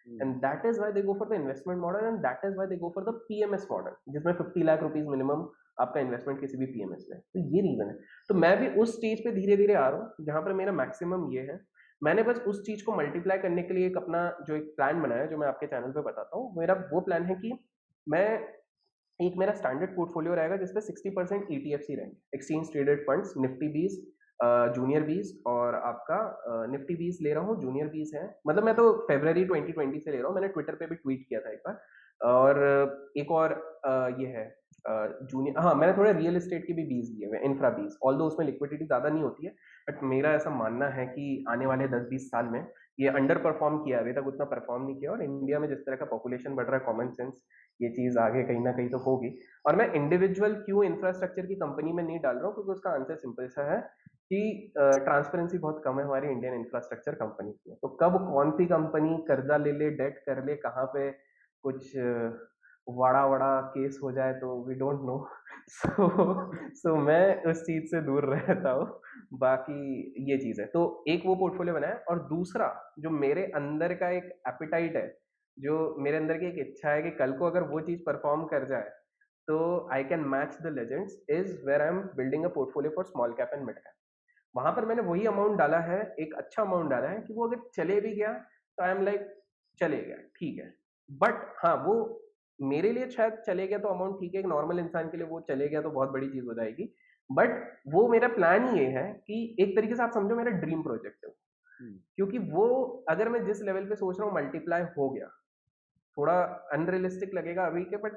hmm, and that is why they go for the investment model, and that is why they go for the PMS model, जिसमें 50 लाख रुपीस मिनिमम आपका इन्वेस्टमेंट किसी भी पीएमएस में। तो ये रीजन है। तो मैं भी उस स्टेज पे धीरे धीरे आ रहा हूँ जहां पर मेरा मैक्सिमम ये है। मैंने बस उस चीज को मल्टीप्लाई करने के लिए एक अपना जो एक प्लान बनाया, जो मैं आपके चैनल पे बताता हूँ। मेरा वो प्लान है कि मैं, एक मेरा स्टैंडर्ड पोर्टफोलियो रहेगा जिसपे 60% ईटीएफसी रहेंगे, exchange traded funds, Nifty 20, junior 20, और आपका निफ्टी 20 ले रहा हूँ, जूनियर 20 है। मतलब मैं तो फरवरी 2020 से ले रहा हूँ, मैंने ट्विटर पे भी ट्वीट किया था एक बार। और एक और ये है जूनियर, हाँ मैंने थोड़े रियल एस्टेट के भी 20 दिए हुए, इंफ्रा 20, ऑल्दो उसमें लिक्विडिटी ज़्यादा नहीं होती है, बट मेरा ऐसा मानना है कि आने वाले 10-20 साल में ये अंडर परफॉर्म किया, अभी तक उतना परफॉर्म नहीं किया, और इंडिया में जिस तरह का पॉपुलेशन बढ़ रहा है, कॉमन सेंस, ये चीज़ आगे कहीं ना कहीं तो होगी। और मैं इंडिविजुअल क्यों इंफ्रास्ट्रक्चर की कंपनी में नहीं डाल रहा हूँ, क्योंकि उसका आंसर सिंपल सा है कि ट्रांसपेरेंसी बहुत कम है हमारी इंडियन इंफ्रास्ट्रक्चर कंपनी में। तो कब कौन सी कंपनी कर्जा ले ले, डेट कर ले, कहाँ पे कुछ बड़ा बड़ा केस हो जाए, तो वी डोंट नो। सो मैं उस चीज से दूर रहता हूँ। बाकी ये चीज है, तो एक वो पोर्टफोलियो बनाया, और दूसरा जो मेरे अंदर का एक एपिटाइट है, जो मेरे अंदर की एक इच्छा है कि कल को अगर वो चीज परफॉर्म कर जाए तो I can match the legends, is where I am building a portfolio for small cap and mid cap. वहां पर मैंने वही अमाउंट डाला है, एक अच्छा अमाउंट डाला है कि वो अगर चले भी गया तो आई एम लाइक, चले गया ठीक है। बट हाँ, वो मेरे लिए शायद चले गया तो अमाउंट ठीक है, एक नॉर्मल इंसान के लिए वो चले गया तो बहुत बड़ी चीज हो जाएगी। बट वो मेरा प्लान ये है कि एक तरीके से आप समझो मेरा ड्रीम प्रोजेक्ट है वो। हुँ, क्योंकि वो, अगर मैं जिस लेवल पे सोच रहा हूँ मल्टीप्लाई हो गया, थोड़ा अनरियलिस्टिक लगेगा अभी के, बट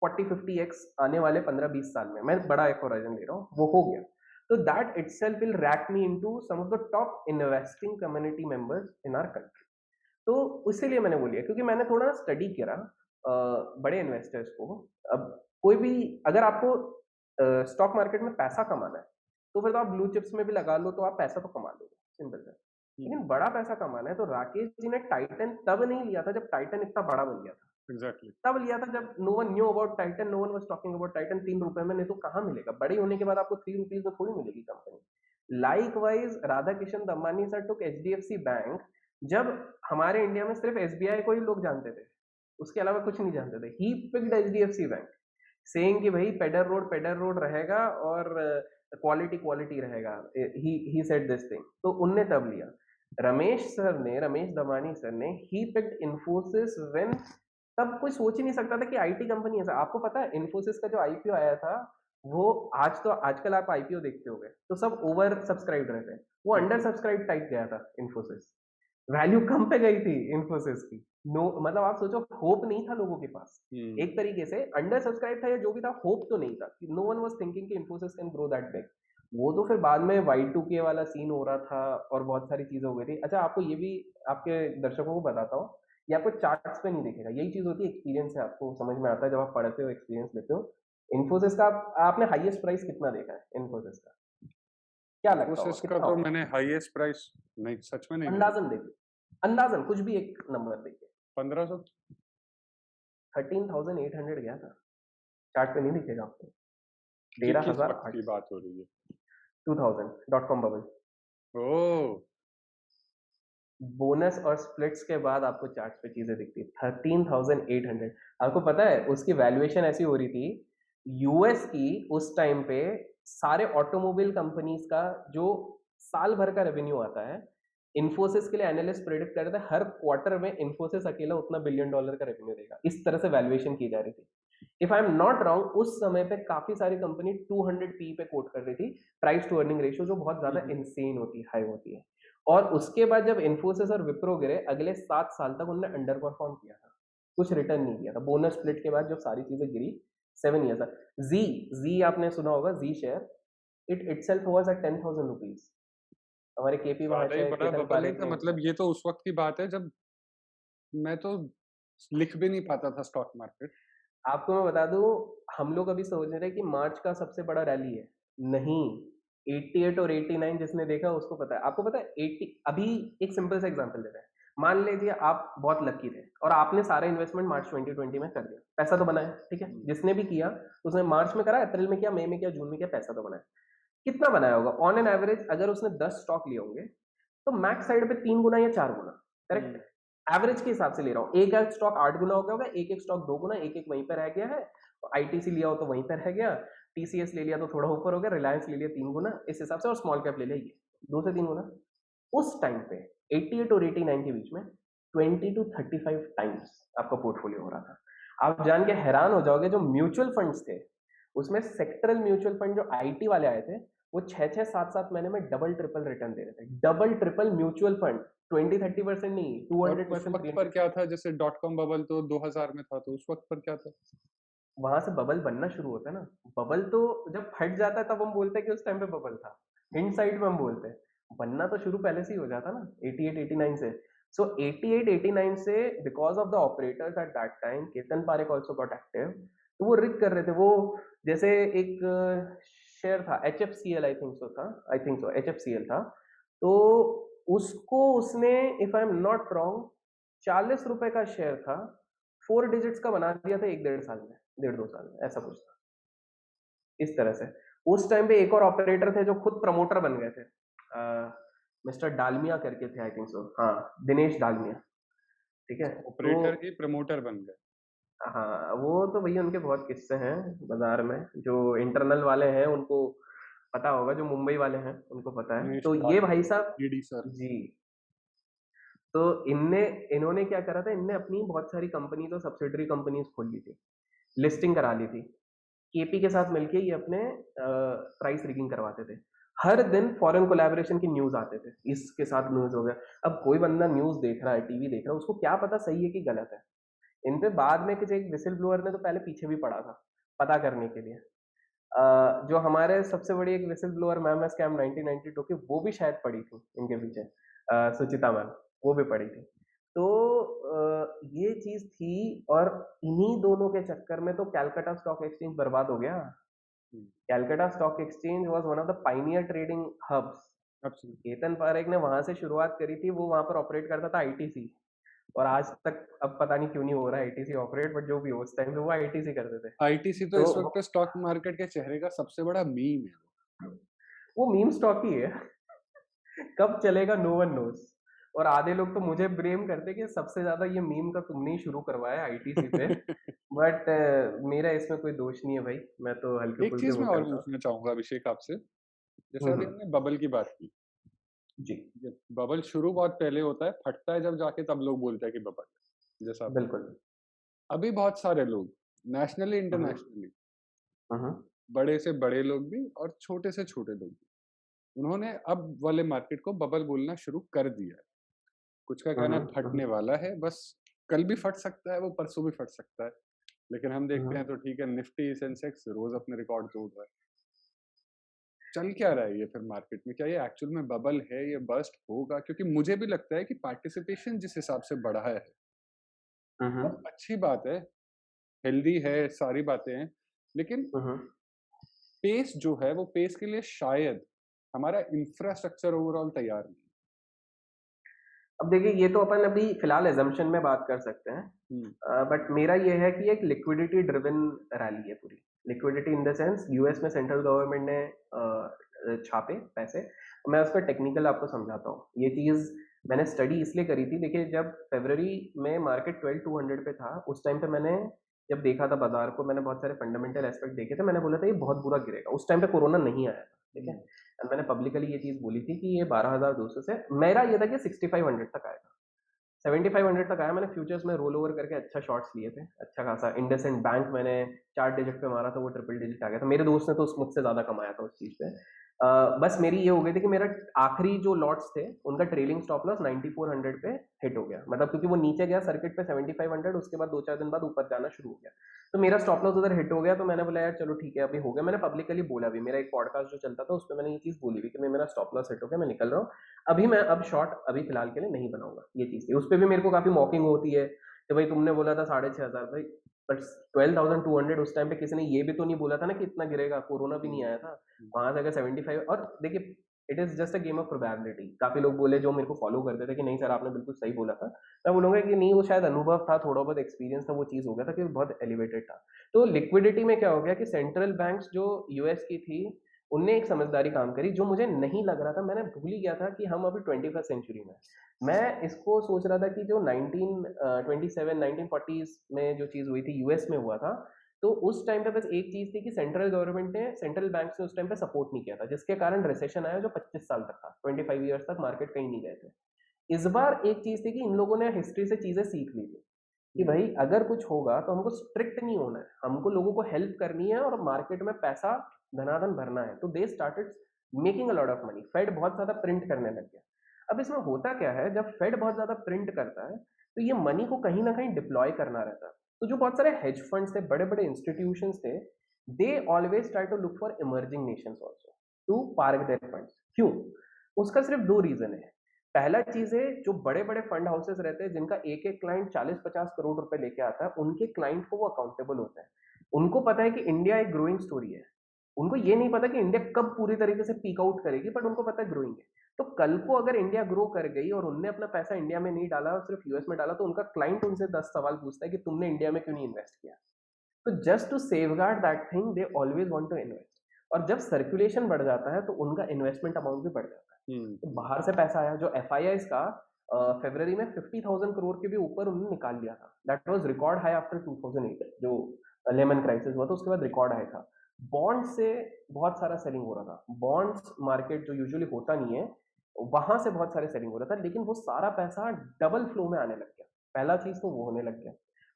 40-50x आने वाले 15-20 साल में, मैं बड़ा एक होराइजन ले रहा हूँ, वो हो गया तो that itself will rack me into some of the top investing community members in our country. तो इसीलिए मैंने वो लिया, क्योंकि मैंने थोड़ा स्टडी करा बड़े इन्वेस्टर्स को। अब कोई भी, अगर आपको स्टॉक मार्केट में पैसा कमाना है, तो फिर तो आप ब्लू चिप्स में भी लगा लो तो आप पैसा तो कमा लोगे, सिंपल है। हुँ, लेकिन बड़ा पैसा कमाना है तो राकेश जी ने टाइटन तब नहीं लिया था जब टाइटन इतना बड़ा बन गया था, एग्ज़ैक्टली। तब लिया था जब no one knew about Titan, no one was talking about Titan. 3 रुपए में, नहीं तो कहाँ मिलेगा, बड़े होने के बाद आपको 3 रुपीज में थोड़ी मिलेगी company. Likewise Radha Kishan Damani sir took HDFC bank, जब हमारे इंडिया में सिर्फ एसबीआई को ही लोग जानते थे, उसके अलावा कुछ नहीं जानते थे। He picked HDFC bank, saying कि भाई पेडर रोड रहेगा और क्वालिटी क्वालिटी रहेगा, ही सेड दिस थिंग, तो उनने तब लिया। रमेश सर ने, रमेश दमानी सर ने, ही पिक्ड इन्फोसिस व्हेन, तब कोई सोच ही नहीं सकता था कि आईटी कंपनी ऐसा। आपको पता है इन्फोसिस का जो आईपीओ आया था, वो आज तो, आजकल आप आईपीओ देखते होंगे तो सब ओवर सब्सक्राइब रहते हैं, वो अंडर बिल्कुल। सब्सक्राइब टाइप गया था इन्फोसिस, वैल्यू कम पे गई थी इन्फोसिस की। नो मतलब आप सोचो, होप नहीं था लोगों के पास, हुँ, एक तरीके से अंडर सब्सक्राइब था या जो भी था, होप तो नहीं था, नो वन वाज थिंकिंग कि Infosys can grow that big. वो तो फिर बाद में Y2K वाला सीन हो रहा था और बहुत सारी चीजें हो गई थी। अच्छा, आपको ये भी, आपके दर्शकों को बताता हूँ, ये आपको चार्ट्स पे नहीं दिखेगा, यही चीज होती है, एक्सपीरियंस है, आपको समझ में आता है जब आप पढ़ते हो, एक्सपीरियंस लेते हो। इन्फोसिस का आपने हाईएस्ट प्राइस कितना देखा है इन्फोसिस का, क्या लगता होगा इन्फोसिस का कितना तो होगा? मैंने हाईएस्ट प्राइस नहीं, सच में नहीं देखा। अंदाजन देखिए, अंदाजन कुछ भी एक नंबर देखिए। 1500। 13,800 गया था, चार्ट पे नहीं दिखेगा आपको। ये तेरह किस हजार वक़्त आठ की बात हो रही है? 2000 डॉट कॉम बबल। ओह! बोनस और स्प्लिट्स के बाद आपको चार्ट पे चीजें दिखती है। 13,800, आपको पता है उसकी वैल्यूएशन ऐसी हो रही थी, यूएस की उस टाइम पे सारे ऑटोमोबाइल कंपनीज का जो साल भर का रेवेन्यू आता है, इन्फोसिस के लिए एनालिस्ट प्रेडिक्ट कर रहे थे हर क्वार्टर में इन्फोसिस अकेला उतना $1 बिलियन का रेवेन्यू देगा, इस तरह से वैल्यूएशन की जा रही थी। If I am not wrong, उस समय पे काफी सारी कंपनी 200 पी पे कोट कर रही थी, प्राइस टू अर्निंग रेशियो, जो बहुत ज्यादा इंसेन होती है, हाई होती है। और उसके बाद जब इन्फोसिस और विप्रो गिरे, अगले 7 साल तक उन्होंने अंडर परफॉर्म किया था, कुछ रिटर्न नहीं किया था। बोनस स्प्लिट के बाद जब सारी चीजें गिरी, 7 ईयर तक। जी, जी आपने सुना होगा, जी share, it itself was at 10,000 rupees. हमारे केपी ज़्यादा ही महाशय बड़ा केतन बबल नहीं पारेख था, ने, मतलब ये तो उस वक़्त की बात है जब मैं तो लिख भी नहीं पाता था स्टॉक मार्केट। आपको मैं बता दूं, हम लोग अभी सोच रहे हैं कि मार्च का सबसे बड़ा रैली है। नहीं, 88 और 89 जिसने देखा उसको पता है। आपको पता है 80, अभी एक सिंपल सा एग्जांपल देते हैं। मान लीजिए आप बहुत लकी थे और आपने सारा इन्वेस्टमेंट मार्च 2020 में कर दिया, पैसा तो बनाया, ठीक है। जिसने भी किया उसने मार्च में करा, अप्रैल में किया, मई में किया, जून में किया, पैसा तो बनाया। कितना बनाया होगा ऑन एन एवरेज? अगर उसने 10 स्टॉक लिए होंगे तो मैक्स साइड पे 3 गुना या 4 गुना, करेक्ट। एवरेज के हिसाब से ले रहा हूँ, एक एक स्टॉक 8 गुना हो गया होगा, एक एक स्टॉक 2 गुना, एक एक वहीं पे रह गया है। आईटीसी लिया हो तो वहीं पे रह गया, टीसीएस ले लिया तो थोड़ा ऊपर हो गया, रिलायंस ले लिया 3 गुना इस हिसाब से, और स्मॉल कैप ले लिया ये 2 से 3 गुना। उस टाइम पे 88 और 89 के बीच में 20 to 35 टाइम्स आपका पोर्टफोलियो हो रहा था। आप जान के हैरान हो जाओगे, जो म्यूचुअल फंड्स थे उसमें सेक्टरल म्यूचुअल फंड जो आईटी वाले आए थे, वो 6-6 7-7 महीने में डबल ट्रिपल रिटर्न दे रहे थे। डबल ट्रिपल म्यूचुअल फंड, 20-30% नहीं, टू और हंड्रेड उस परसेंट वक़्त 300। पर क्या था, जैसे डॉट कॉम बबल तो 2000 में था, तो उस वक़्त पर क्या था? वहां से बबल बनना शुरू होता है ना। बबल तो जब फट जाता है तब हम बोलते हैं कि उस टाइम पे बबल था, हिंड साइड में हम बोलते हैं। बनना तो शुरू पहले से ही हो जाता ना, 88 89 से। सो 88 89 से, because of the operators at that time, Ketan Parekh also got active, तो वो रिग कर रहे थे। वो जैसे एक शेयर था H F C L, I think so था, I think so H F C L था। तो उसको उसने, if I am not wrong, 40 रुपए का शेयर था, 4 डिजिट्स का बना दिया था 1-1.5 साल में, 1.5-2 साल में, ऐसा कुछ था इस तरह से। उस टाइम पे एक और ऑपरेटर थे जो खुद प्रमोटर बन गए थे, मिस्टर डालमिया करके थे, आई थिंक सो, हाँ, दिनेश डालमिया, ठीक है। अच्छा, तो ऑपरेटर ही प्रमोटर बन गए। हाँ, वो तो भैया उनके बहुत किस्से हैं बाजार में, जो इंटरनल वाले हैं उनको पता होगा, जो मुंबई वाले हैं उनको पता है। दिनेश तो ये भाई डालमिया, साहब, डीडी सर। जी, तो इनने इन्होंने क्या करा था, इनने अपनी बहुत सारी कंपनी तो सब्सिडरी कंपनीज खोल ली थी, लिस्टिंग करा ली थी। केपी के साथ मिलके ये अपने प्राइस रिगिंग करवाते थे। हर दिन फॉरेन कोलैबोरेशन की न्यूज आते थे, इसके साथ न्यूज हो गया। अब कोई बंदा न्यूज देख रहा है, टीवी देख रहा है, उसको क्या पता सही है कि गलत है। इन पे बाद में किसी एक विसिल ब्लोअर ने तो पहले पीछे भी पड़ा था पता करने के लिए। जो हमारे सबसे बड़ी एक विसिल ब्लोअर मैम है स्कैम 1992 की, वो भी शायद पड़ी थी इनके पीछे, सुचिता मैम, वो भी पड़ी थी। तो ये चीज थी। और इन्हीं दोनों के चक्कर में तो कैलकाटा स्टॉक एक्सचेंज बर्बाद हो गया। Calcutta stock exchange was one of the pioneer trading hubs. Absolutely. Ketan Parekh ने वहां से शुरुआत करी थी, वो वहां पर ऑपरेट करता था आईटीसी। और आज तक अब पता नहीं क्यों नहीं हो रहा है आईटीसी ऑपरेट, बट जो भी हो, उस टाइम पे वो आईटीसी करते थे। आईटीसी तो तो इस वक़्त स्टॉक मार्केट के चेहरे का सबसे बड़ा मीम है। वो मीम स्टॉक ही है। कब चलेगा नो वन नोस। और आधे लोग तो मुझे ब्लेम करते कि सबसे ज्यादा ये मीम का तुमने ही शुरू करवाया आईटीसी पे। बट मेरा इसमें कोई दोष नहीं है भाई, मैं तो हल्के एक फुल्के चीज़ वो मैं और करता हूँ। पूछना चाहूँगा अभिषेक आपसे, जैसे अभी हम्म, हमने बबल की बात की। जी, ये बबल शुरू बहुत पहले होता है, फटता है जब जाके तब लोग बोलते हैं कि बबल है, जैसा आपने बिल्कुल। बोला। अभी बहुत सारे लोग नेशनली, हम्म, इंटरनेशनली, हम्म, बड़े से बड़े लोग भी और छोटे से छोटे लोग भी, उन्होंने अब वाले मार्केट को बबल बोलना शुरू कर दिया है। कुछ का कहना है फटने हम्म, वाला है, बस कल भी फट सकता है, वो परसों भी फट सकता है। लेकिन हम देखते हम्म। हैं तो ठीक है, निफ्टी, सेंसेक्स रोज़ अपने रिकॉर्ड तोड़ रहा है। चल क्या रहा है ये फिर मार्केट में? क्या ये एक्चुअल में बबल है, ये बर्स्ट होगा? क्योंकि मुझे भी लगता है कि पार्टिसिपेशन जिस हिसाब से बढ़ा है, हम्म, बहुत अच्छी बात है, हेल्दी है, सारी बातें हैं। लेकिन हम्म। पेस जो है, वो पेस के लिए शायद हमारा इंफ्रास्ट्रक्चर ओवरऑल तैयार नहीं अब देखिए, ये तो अपन अभी फिलहाल एजम्पशन में बात कर सकते हैं, है। बट मेरा ये है कि एक लिक्विडिटी ड्रिवन रैली है पूरी। Liquidity in the sense, US में सेंट्रल गवर्नमेंट ने छापे पैसे। मैं उस पर टेक्निकल आपको समझाता हूँ। ये चीज मैंने स्टडी इसलिए करी थी, देखिए जब फरवरी में मार्केट 12,200 पे था, उस टाइम पे मैंने जब देखा था बाजार को, मैंने बहुत सारे फंडामेंटल एस्पेक्ट देखे थे, मैंने बोला था ये बहुत बुरा गिरेगा। उस टाइम पे कोरोना नहीं आया था, ठीक है। And मैंने पब्लिकली ये चीज बोली थी कि ये 12,200 से, मेरा ये था कि 6,500 तक आएगा। 7500 तक आया, मैंने फ्यूचर्स में रोल ओवर करके अच्छा शॉर्ट्स लिए थे, अच्छा खासा। इंडसइंड बैंक मैंने 4 डिजिट पे मारा था, वो ट्रिपल डिजिट आ गया था। मेरे दोस्त ने तो मुझसे ज्यादा कमाया था उस चीज पे। बस मेरी ये हो गई थी कि मेरा आखिरी जो लॉट्स थे उनका ट्रेलिंग स्टॉप लॉस 9400 पे हिट हो गया, मतलब क्योंकि वो नीचे गया सर्किट पे 7500, उसके बाद 2-4 दिन बाद ऊपर जाना शुरू हो गया। तो मेरा स्टॉप लॉस उधर हिट हो गया, तो मैंने बोला यार चलो ठीक है अभी हो गया। मैंने पब्लिकली बोला भी, मेरा एक पॉडकास्ट जो चलता था उस पर मैंने ये चीज बोली भी कि मेरा स्टॉप लॉस हिट हो गया, मैं निकल रहा हूँ अभी, मैं अब शॉर्ट अभी फिलहाल के लिए नहीं बनाऊंगा। ये चीज थी, उस पर भी मेरे को काफी मॉकिंग होती है कि भाई तुमने बोला था 6500, भाई बट 12,200 उस टाइम पे किसी ने ये भी तो नहीं बोला था ना कि इतना गिरेगा, कोरोना भी नहीं आया था। वहां से अगर 75, और देखिए it is just a game of probability. काफी लोग बोले जो मेरे को फॉलो करते थे कि नहीं सर आपने बिल्कुल सही बोला था, मैं बोलूंगा कि नहीं वो शायद अनुभव था, थोड़ा बहुत एक्सपीरियंस था, वो चीज हो गया था कि बहुत एलिवेटेड था। तो लिक्विडिटी में क्या हो गया कि सेंट्रल बैंक्स जो यूएस की थी उनने एक समझदारी काम करी जो मुझे नहीं लग रहा था। मैंने भूल ही गया था कि हम अभी 21st सेंचुरी में, मैं इसको सोच रहा था कि जो 1927 1940s में जो चीज हुई थी यूएस में हुआ था, तो उस टाइम पे बस एक चीज थी कि सेंट्रल गवर्नमेंट ने, सेंट्रल बैंक ने उस टाइम पे सपोर्ट नहीं किया था, जिसके कारण रिसेशन आया जो 25 साल तक था, 25 ईयर्स तक मार्केट कहीं नहीं गए थे। इस बार एक चीज थी कि इन लोगों ने हिस्ट्री से चीजें सीख ली थी कि भाई अगर कुछ होगा तो हमको स्ट्रिक्ट नहीं होना है, हमको लोगों को हेल्प करनी है और मार्केट में पैसा धनाधन भरना है। तो they started making a lot of money, Fed बहुत ज्यादा प्रिंट करने लग गया। अब इसमें होता क्या है, जब फेड बहुत ज्यादा प्रिंट करता है तो ये मनी को कहीं ना कहीं डिप्लॉय करना रहता है। तो जो बहुत सारे हेज फंड्स थे, बड़े बड़े इंस्टीट्यूशंस थे, they always try to look for emerging nations also to park their funds. क्यों? उसका सिर्फ दो रीजन है। पहला चीज है, जो बड़े बड़े फंड हाउसेस रहते हैं जिनका एक एक क्लाइंट 40-50 करोड़ रुपए लेके आता है, उनके क्लाइंट को वो अकाउंटेबल होते हैं। उनको पता है कि इंडिया एक ग्रोइंग स्टोरी है। उनको ये नहीं पता कि इंडिया कब पूरी तरीके से पीक आउट करेगी, बट उनको पता है ग्रोइंग है। तो कल को अगर इंडिया ग्रो कर गई और उनने अपना पैसा इंडिया में नहीं डाला और सिर्फ यूएस में डाला, तो उनका क्लाइंट उनसे 10 सवाल पूछता है कि तुमने इंडिया में क्यों नहीं इन्वेस्ट किया। तो just to safeguard that thing they always want to invest. और जब सर्कुलेशन बढ़ जाता है तो उनका इन्वेस्टमेंट अमाउंट भी बढ़ जाता है। तो बाहर से पैसा आया, जो एफ का फरवरी में 50,000 करोड़ के भी ऊपर उन्होंने निकाल लिया था। That was record high after 2008 जो लेमन क्राइसिस हुआ था, उसके बाद रिकॉर्ड हाई था। बॉन्ड से बहुत सारा सेलिंग हो रहा था, बॉन्ड्स मार्केट जो यूजुअली होता नहीं है, वहां से बहुत सारे सेलिंग हो रहा था, लेकिन वो सारा पैसा डबल फ्लो में आने लग गया। पहला चीज तो वो होने लग गया।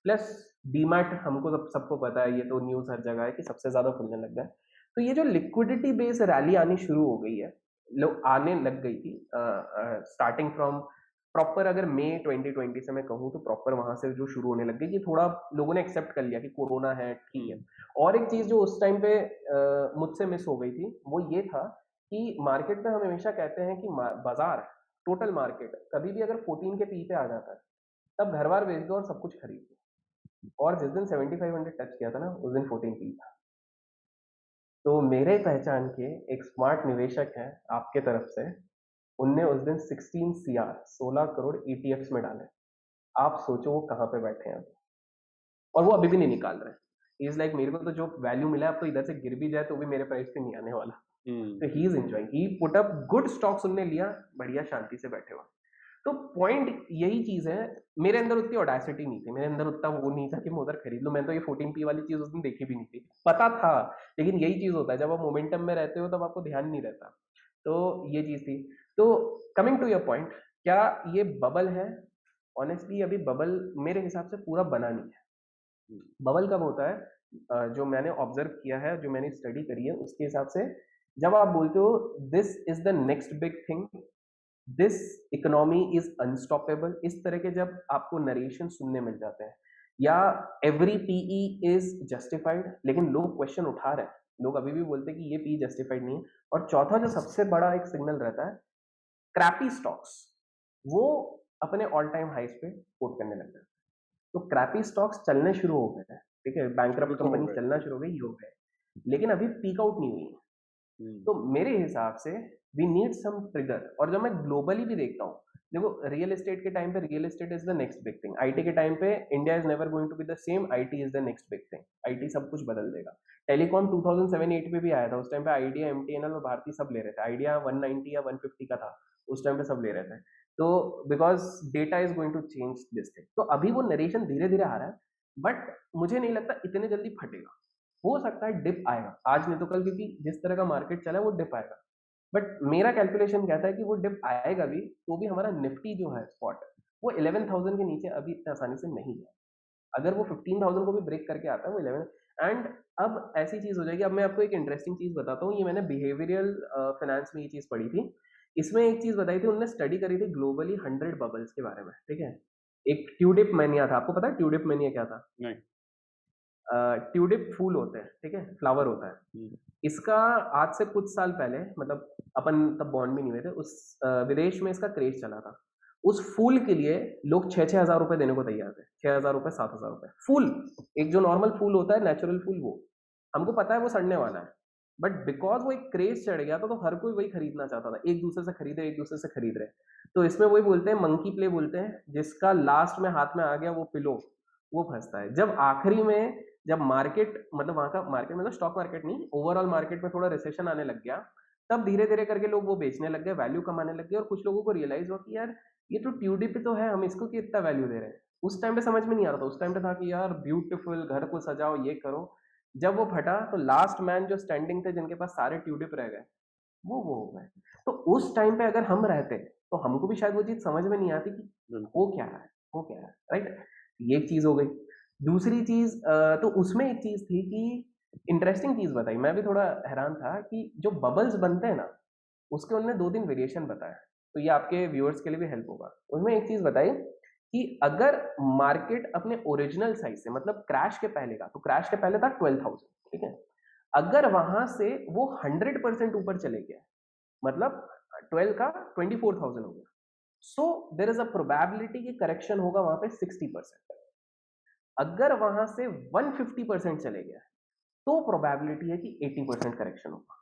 प्लस डीमैट, हमको सबको पता है, ये तो न्यूज हर जगह है कि सबसे ज्यादा खुलने लग गया है। तो ये जो लिक्विडिटी बेस रैली आनी शुरू हो गई है, लोग आने लग गई थी स्टार्टिंग फ्रॉम प्रॉपर, अगर मई 2020 से मैं कहूँ तो प्रॉपर वहां से जो शुरू होने लग गई कि थोड़ा लोगों ने एक्सेप्ट कर लिया कि कोरोना है, ठीक है। और एक चीज जो उस टाइम पे मुझसे मिस हो गई थी वो ये था कि मार्केट में हम हमेशा कहते हैं कि बाजार, टोटल मार्केट कभी भी अगर 14 के पी पे आ जाता है तब घर बार बेच दो और सब कुछ खरीद दो। और जिस दिन 7500 टच किया था ना, उस दिन 14 पी था। तो मेरे पहचान के एक स्मार्ट निवेशक हैं आपके तरफ से, उनने उस दिन 16 सीआर 16 करोड़ ईटीएफ्स में डाले। आप सोचो वो कहाँ पे बैठे हैं, और वो अभी भी नहीं निकाल रहे। इज लाइक मेरे को तो जो वैल्यू मिला है, अब तो इधर से गिर भी जाए तो भी मेरे प्राइस पे नहीं आने वाला। तो he is enjoying, he put up good stocks, उनने लिया, बढ़िया शांति से बैठे हुआ। तो पॉइंट यही चीज है, मेरे अंदर उतनी ऑडेसिटी नहीं थी, मेरे अंदर उतना वो नहीं था कि मैं उधर खरीद लूं। मैं तो ये 14 पी वाली चीज उस दिन देखी भी नहीं थी, पता था, लेकिन यही चीज होता है जब आप मोमेंटम में रहते हो तब आपको ध्यान नहीं रहता। तो ये चीज थी। तो कमिंग टू योर पॉइंट, क्या ये बबल है? ऑनेस्टली अभी बबल मेरे हिसाब से पूरा बना नहीं है। बबल कब होता है? जो मैंने ऑब्जर्व किया है, जो मैंने स्टडी करी है उसके हिसाब से, जब आप बोलते हो this is the next big thing, this economy is unstoppable, इस तरह के जब आपको नरेशन सुनने मिल जाते हैं, या एवरी पीई इज जस्टिफाइड, लेकिन लोग क्वेश्चन उठा रहे हैं, लोग अभी भी बोलते हैं कि ये पी जस्टिफाइड नहीं है। और चौथा जो सबसे बड़ा एक सिग्नल रहता है, क्रैपी स्टॉक्स, वो अपने ऑल टाइम हाइस पे कोट करने लग जाते हैं। तो क्रैपी स्टॉक्स चलने शुरू हो गए हैं, ठीक है, बैंकरप्ट तो हो कंपनी गए। चलना शुरू हो गई, ये हो गए, लेकिन अभी पीक आउट नहीं हुई है। तो मेरे हिसाब से वी नीड सम ट्रिगर। और जब मैं ग्लोबली भी देखता हूँ, देखो रियल एस्टेट के टाइम पे real estate is the next big thing, IT के टाइम पे India is never going to be the same, IT is the next big thing, IT सब कुछ बदल देगा। टेलीकॉम 2007-8 में भी आया था, उस टाइम पे आइडिया, एमटीएनएल और भारती सब ले रहे थे, आइडिया 190 या 150 का था उस टाइम पे, सब ले रहे थे। तो because data is going to change this thing, तो अभी वो नरेशन धीरे धीरे आ रहा है, बट मुझे नहीं लगता इतने जल्दी फटेगा। हो सकता है डिप आएगा आज नहीं तो कल, क्योंकि जिस तरह का मार्केट चला है वो डिप आएगा। बट मेरा कैलकुलेशन कहता है कि वो डिप आएगा भी तो भी हमारा निफ्टी जो है स्पॉट, वो 11,000 के नीचे अभी इतनी आसानी से नहीं है। अगर वो 15,000 को भी ब्रेक करके आता है वो 11। एंड अब ऐसी चीज हो जाएगी। अब मैं आपको एक इंटरेस्टिंग चीज बताता हूँ, ये मैंने बिहेवियरल फाइनेंस में ये चीज पढ़ी थी। इसमें एक चीज बताई थी, उन्होंने स्टडी करी थी ग्लोबली 100 बबल्स के बारे में, ठीक है। एक ट्यूलिप मैनिया था, आपको पता है ट्यूलिप मैनिया क्या था? नहीं। ट्यूलिप फूल होते हैं, ठीक है, फ्लावर होता है। इसका आज से कुछ साल पहले, मतलब अपन तब बॉर्न भी नहीं हुए थे, उस विदेश में इसका क्रेज चला था। उस फूल के लिए लोग 6,000 रुपए देने को तैयार थे, 6,000 रुपए, 7,000 रुपए फूल। एक जो नॉर्मल फूल होता है, नेचुरल फूल, वो हमको पता है वो सड़ने वाला है, बट बिकॉज वो एक क्रेज चढ़ गया था तो हर कोई वही खरीदना चाहता था, एक दूसरे से खरीदे, एक दूसरे से खरीद रहे। तो इसमें वही बोलते हैं, मंकी प्ले बोलते हैं, जिसका लास्ट में हाथ में आ गया वो पिलो, वो फंसता है। जब आखिरी में, जब मार्केट, मतलब वहां का मार्केट, मतलब स्टॉक मार्केट नहीं, ओवरऑल मार्केट में थोड़ा रिसेशन आने लग गया, तब धीरे धीरे करके लोग वो बेचने लग गए, वैल्यू कमाने लग गए, और कुछ लोगों को रियलाइज हुआ कि यार ये तो ट्यूलिप तो है, हम इसको कितना वैल्यू दे रहे हैं। उस टाइम पे समझ में नहीं आ रहा था, उस टाइम पे था कि यार ब्यूटीफुल, घर को सजाओ, ये करो। जब वो फटा तो लास्ट मैन जो स्टैंडिंग थे, जिनके पास सारे ट्यूलिप रह गए, वो हो गए। तो उस टाइम पे अगर हम रहते तो हमको भी शायद वो चीज समझ में नहीं आती कि हो क्या रहा है, हो क्या रहा है, राइट। ये एक चीज हो गई। दूसरी चीज, तो उसमें एक चीज थी कि इंटरेस्टिंग चीज बताई, मैं भी थोड़ा हैरान था कि जो बबल्स बनते हैं ना, उसके उन्होंने 2 3 वेरिएशन बताया, तो ये आपके व्यूअर्स के लिए भी हेल्प होगा। उनमें एक चीज बताई कि अगर मार्केट अपने ओरिजिनल साइज से, मतलब क्रैश के पहले का, तो क्रैश के पहले था 12,000, ठीक है, अगर वहां से वो 100% ऊपर चले गया, मतलब 12 का 24,000 हो गया, सो देर इज अ प्रोबेबिलिटी कि करेक्शन होगा वहां पे 60%। अगर वहां से 150% चले गया, तो प्रोबेबिलिटी है कि 80% करेक्शन होगा।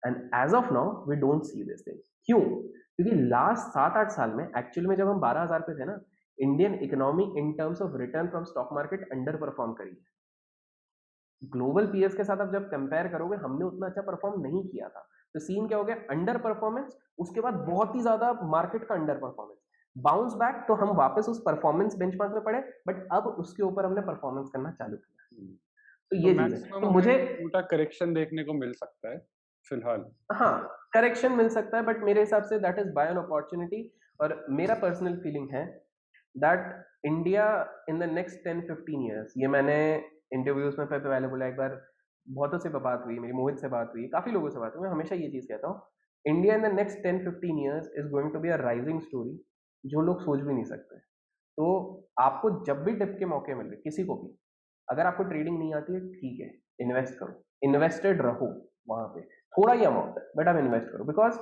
And as of now we don't see this thing. क्यों? क्योंकि लास्ट 7 8 साल में एक्चुअल में जब हम 12,000 पे थे ना, Indian economy in terms of return from stock market under perform करी है। ग्लोबल पीएस के साथ आप जब कंपेयर करोगे, हमने उतना अच्छा परफॉर्म नहीं किया था। तो सीन क्या हो गया, अंडर परफॉर्मेंस, उसके बाद बहुत ही ज्यादा मार्केट का अंडर परफॉर्मेंस, बाउंस बैक, तो हम वापस उस परफॉर्मेंस बेंचमार्क में पड़े, बट अब उसके ऊपर हमने परफॉर्मेंस करना चालू किया। तो तो ये चीज है, मैक्सिमम तो हमें मुझे, छोटा करेक्शन देखने को मिल सकता है फिलहाल। हाँ, करेक्शन मिल सकता है, बट मेरे हिसाब say that is by an opportunity. और मेरा पर्सनल फीलिंग है that India in the next 10 15 years, ये मैंने इंटरव्यूज में पहले बोला, एक बार बहुतों से बात हुई मेरी, मोहित से बात हुई, काफी लोगों से बात हुई, मैं हमेशा ये चीज कहता हूँ, India in the next 10 15 years is going to be a rising story, जो लोग सोच भी नहीं सकते। तो आपको जब भी डिप के मौके मिल रहे, किसी को भी, अगर आपको ट्रेडिंग नहीं आती है, ठीक है, इन्वेस्ट करो, इन्वेस्टेड रहो वहां पे, थोड़ा ही अमाउंट है, बट आप इन्वेस्ट करो। बिकॉज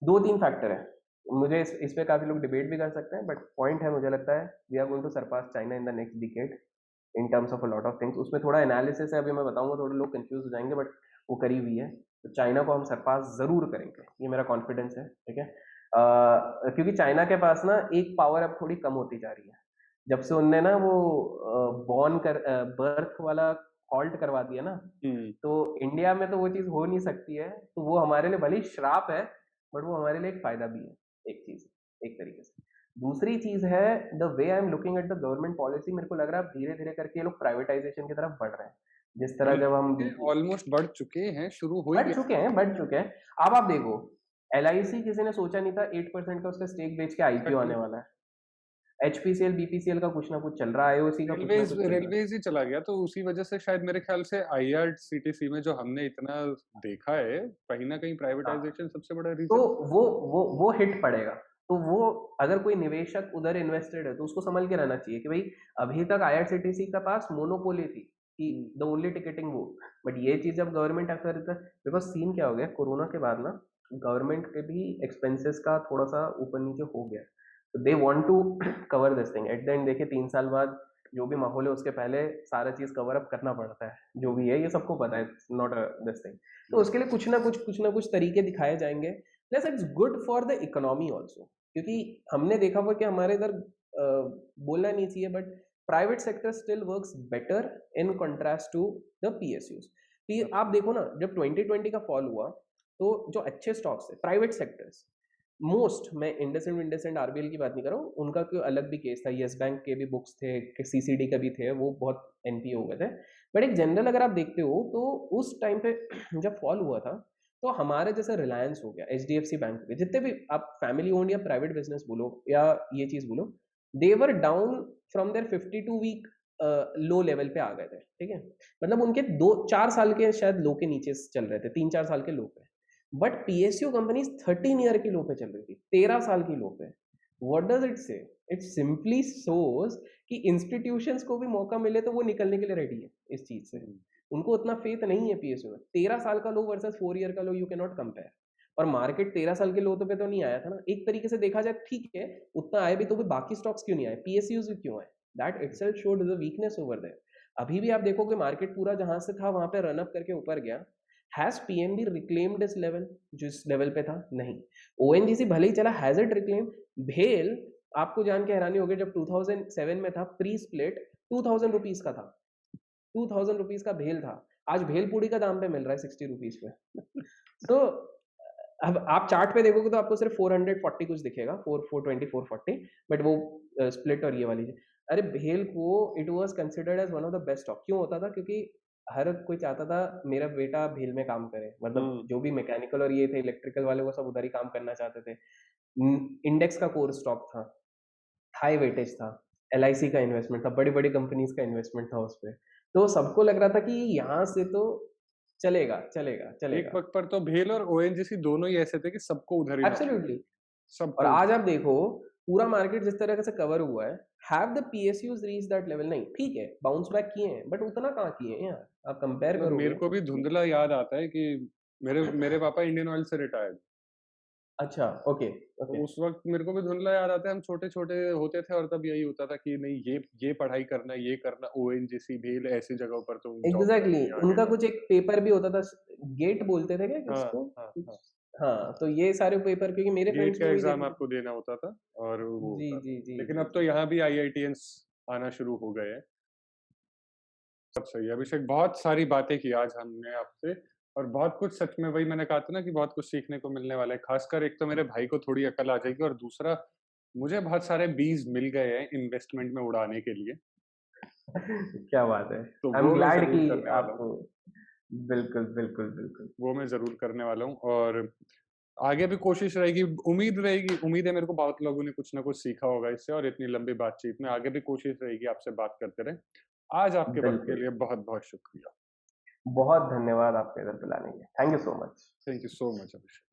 2 3 फैक्टर है, मुझे इस पे काफी लोग डिबेट भी कर सकते हैं, बट पॉइंट है, मुझे लगता है we are going to surpass China in the next decade in terms of a lot of things. उसमें थोड़ा एनालिसिस है, अभी मैं बताऊंगा, थोड़े लोग कंफ्यूज हो जाएंगे, बट वो करी हुई है। तो चाइना को हम सरपास जरूर करेंगे, ये मेरा कॉन्फिडेंस है, ठीक है। क्योंकि चाइना के पास ना एक पावर अब थोड़ी कम होती जा रही है, जब से उनने ना वो बर्थ वाला हॉल्ट करवा दिया ना, तो इंडिया में तो वो चीज हो नहीं सकती है। तो वो हमारे लिए भले ही श्राप है, बट वो हमारे लिए एक फायदा भी है, एक चीज, एक तरीके से। दूसरी चीज है, the way I am looking at the government policy, मेरे को लग रहा है धीरे धीरे करके ये लोग प्राइवेटाइजेशन की तरफ बढ़ रहे हैं। जिस तरह जब हम ऑलमोस्ट बढ़ चुके हैं, शुरू हो ही बढ़ चुके हैं, बढ़ चुके हैं। अब आप देखो, LIC किसी ने सोचा नहीं था 8% का उसका स्टेक बेच के IPO गए। आने वाला है। HPCL BPCL का कुछ ना कुछ चल रहा है, IOC का कुछ ना रेलवेज कुछ चल रहा है। रेलवेज ही चला गया, तो उसी वजह से शायद मेरे ख्याल से IRCTC में जो हमने इतना देखा है, कहीं ना कहीं हाँ, प्राइवेटाइजेशन सबसे बड़ा तो रीजन। वो हिट पड़ेगा। तो वो, अगर कोई निवेशक उधर इन्वेस्टेड है तो उसको संभल के रहना चाहिए कि भाई, अभी तक IRCTC का पास मोनोपोली थी कि द ओनली टिकटिंग वो, बट ये चीज अब गवर्नमेंट अक्सर, बिकॉज सीन क्या हो गया कोरोना के बाद ना, गवर्नमेंट के भी एक्सपेंसेस का थोड़ा सा ऊपर नीचे हो गया। तो they want to cover this thing at the end. देखिए 3 साल बाद जो भी माहौल है, उसके पहले सारा चीज कवर अप करना पड़ता है, जो भी है, ये सबको पता है, नॉट दिस थिंग। तो उसके लिए कुछ ना कुछ तरीके दिखाए जाएंगे, plus it's good for the economy also. क्योंकि हमने देखा हुआ कि हमारे इधर बोलना नहीं चाहिए, but private sector still works better in contrast to the PSUs। फिर आप देखो ना, जब 2020 का फॉल हुआ, तो जो अच्छे स्टॉक्स थे प्राइवेट सेक्टर्स, मोस्ट, मैं इंडसइंड RBL की बात नहीं कर रहा हूँ, उनका कोई अलग भी केस था, यस बैंक के भी बुक्स थे, CCD के भी थे, वो बहुत NPA हो गए थे। बट एक जनरल अगर आप देखते हो तो उस टाइम पे जब फॉल हुआ था, तो हमारे जैसे रिलायंस हो गया, HDFC बैंक हो गया, जितने भी आप फैमिली ओन्ड या प्राइवेट बिजनेस बोलो या ये चीज बोलो, they were down from their 52 week low level पे आ गए थे, ठीक है। मतलब उनके 2-4 साल के शायद लो के नीचे चल रहे थे, 3-4 साल के लो पे। बट पीएसयू कंपनीज 13 ईयर की लो पे चल रही थी, 13 साल की लो पे। व्हाट डज इट से? इट सिंपली शोज कि इंस्टीट्यूशंस को भी मौका मिले तो वो निकलने के लिए रेडी है इस चीज से। उनको उतना फेथ नहीं है पीएसयू में। 13 साल का लो वर्सेस 4 ईयर का लो, यू कैन नॉट कंपेयर। और मार्केट 13 साल के लो तो पे तो नहीं आया था ना, एक तरीके से देखा जाए, ठीक है। उतना आए भी तो भी बाकी स्टॉक्स क्यों नहीं आए, पीएसयूज भी क्यों आए? That itself showed the weakness over there. अभी भी आप देखोगे मार्केट पूरा जहां से था वहां पे रनअप करके ऊपर गया। हैज पीएनबी रिक्लेम्ड इस लेवल, जो इस लेवल पे था? नहीं। ओएनजीसी भले ही चला, हैज इट रिक्लेम्ड? भेल, आपको जान के हैरानी होगी, जब 2007 में था प्री स्प्लिट, 2000 रुपीज का था। 2000 रुपीज का भेल था। आज भेल पूरी का दाम पे मिल रहा है 60 रुपीज पे। तो अब आप चार्ट पे देखोगे तो आपको सिर्फ 440 कुछ दिखेगा, 420 440। बट वो स्प्लिट और ये वाली अरे भेल को it was considered as one of the best stock. क्यों होता था? क्योंकि हर कोई चाहता था मेरा बेटा भेल में काम करे, मतलब जो भी मैकेनिकल और ये थे इलेक्ट्रिकल वाले वो सब उधर ही काम करना चाहते थे। इंडेक्स का कोर स्टॉक था, हाई वेटेज था, एलआईसी का इन्वेस्टमेंट था, बड़ी बड़ी कंपनीज का इन्वेस्टमेंट था उस पर। तो सबको लग रहा था कि यहाँ से तो चलेगा चलेगा एक चलेगा। वक्त पर तो भेल और ओएनजीसी दोनों ही ऐसे थे कि सबको उधर ही नौकरी एब्सोल्युटली। मिली, और सबको आज उधर। आप देखो पूरा मार्केट जिस तरह से कवर हुआ है, have the PSUs reach that level? नहीं, ठीक है बाउंस बैक किए हैं बट उतना कहाँ किए हैं यार, आप कंपेयर मतलब मेरे करोगे को भी तो। धुंधला याद आता है कि मेरे मेरे पापा इंडियन ऑयल से रिटायर्ड। अच्छा, ओके तो ओके। उस वक्त मेरे को भी धुंधला याद आता है, हम छोटे छोटे होते थे और तब यही होता था कि नहीं ये पढ़ाई करना, ये करना, ओएनजीसी भेल ऐसी जगहों पर तो जॉब एग्जैक्टली करनी है आगे उनका जाके। कुछ एक पेपर भी होता था, गेट बोलते थे क्या हाँ उसको हाँ कुछ? हाँ। हाँ, तो ये सारे पेपर क्योंकि मेरे गेट फ्रेंड्स का भी वही एग्जाम देते थे। आपको देना होता था और वो जी होता था। जी जी लेकिन जी अब तो जी। यहाँ भी आईआईटीएंस आना शुरू हो गए हैं। बहुत सही है अभिषेक, बहुत सारी बातें की आज हमने आपसे, और बहुत कुछ सच में, वही मैंने कहा था ना कि बहुत कुछ सीखने को मिलने वाला है। खासकर एक तो मेरे भाई को थोड़ी अकल आ जाएगी, और दूसरा मुझे बहुत सारे बीज मिल गए हैं इन्वेस्टमेंट में उड़ाने के लिए, क्या बात है। तो आई एम वो मैं ग्लैड ज़रूर कि करने वाला हूँ। आपको। बिल्कुल बिल्कुल बिल्कुल। वो मैं ज़रूर करने वाला हूँ, और आगे भी कोशिश रहेगी, उम्मीद रहेगी, उम्मीद है मेरे को बहुत लोगों ने कुछ ना कुछ सीखा होगा इससे, और इतनी लंबी बातचीत में आगे भी कोशिश रहेगी आपसे बात करते रहें। आज आपके वक़्त के बिल्कुल। लिए बहुत-बहुत शुक्रिया। बहुत धन्यवाद आपको इधर बुलाने के लिए, thank you so much. Thank you so much Abhishek.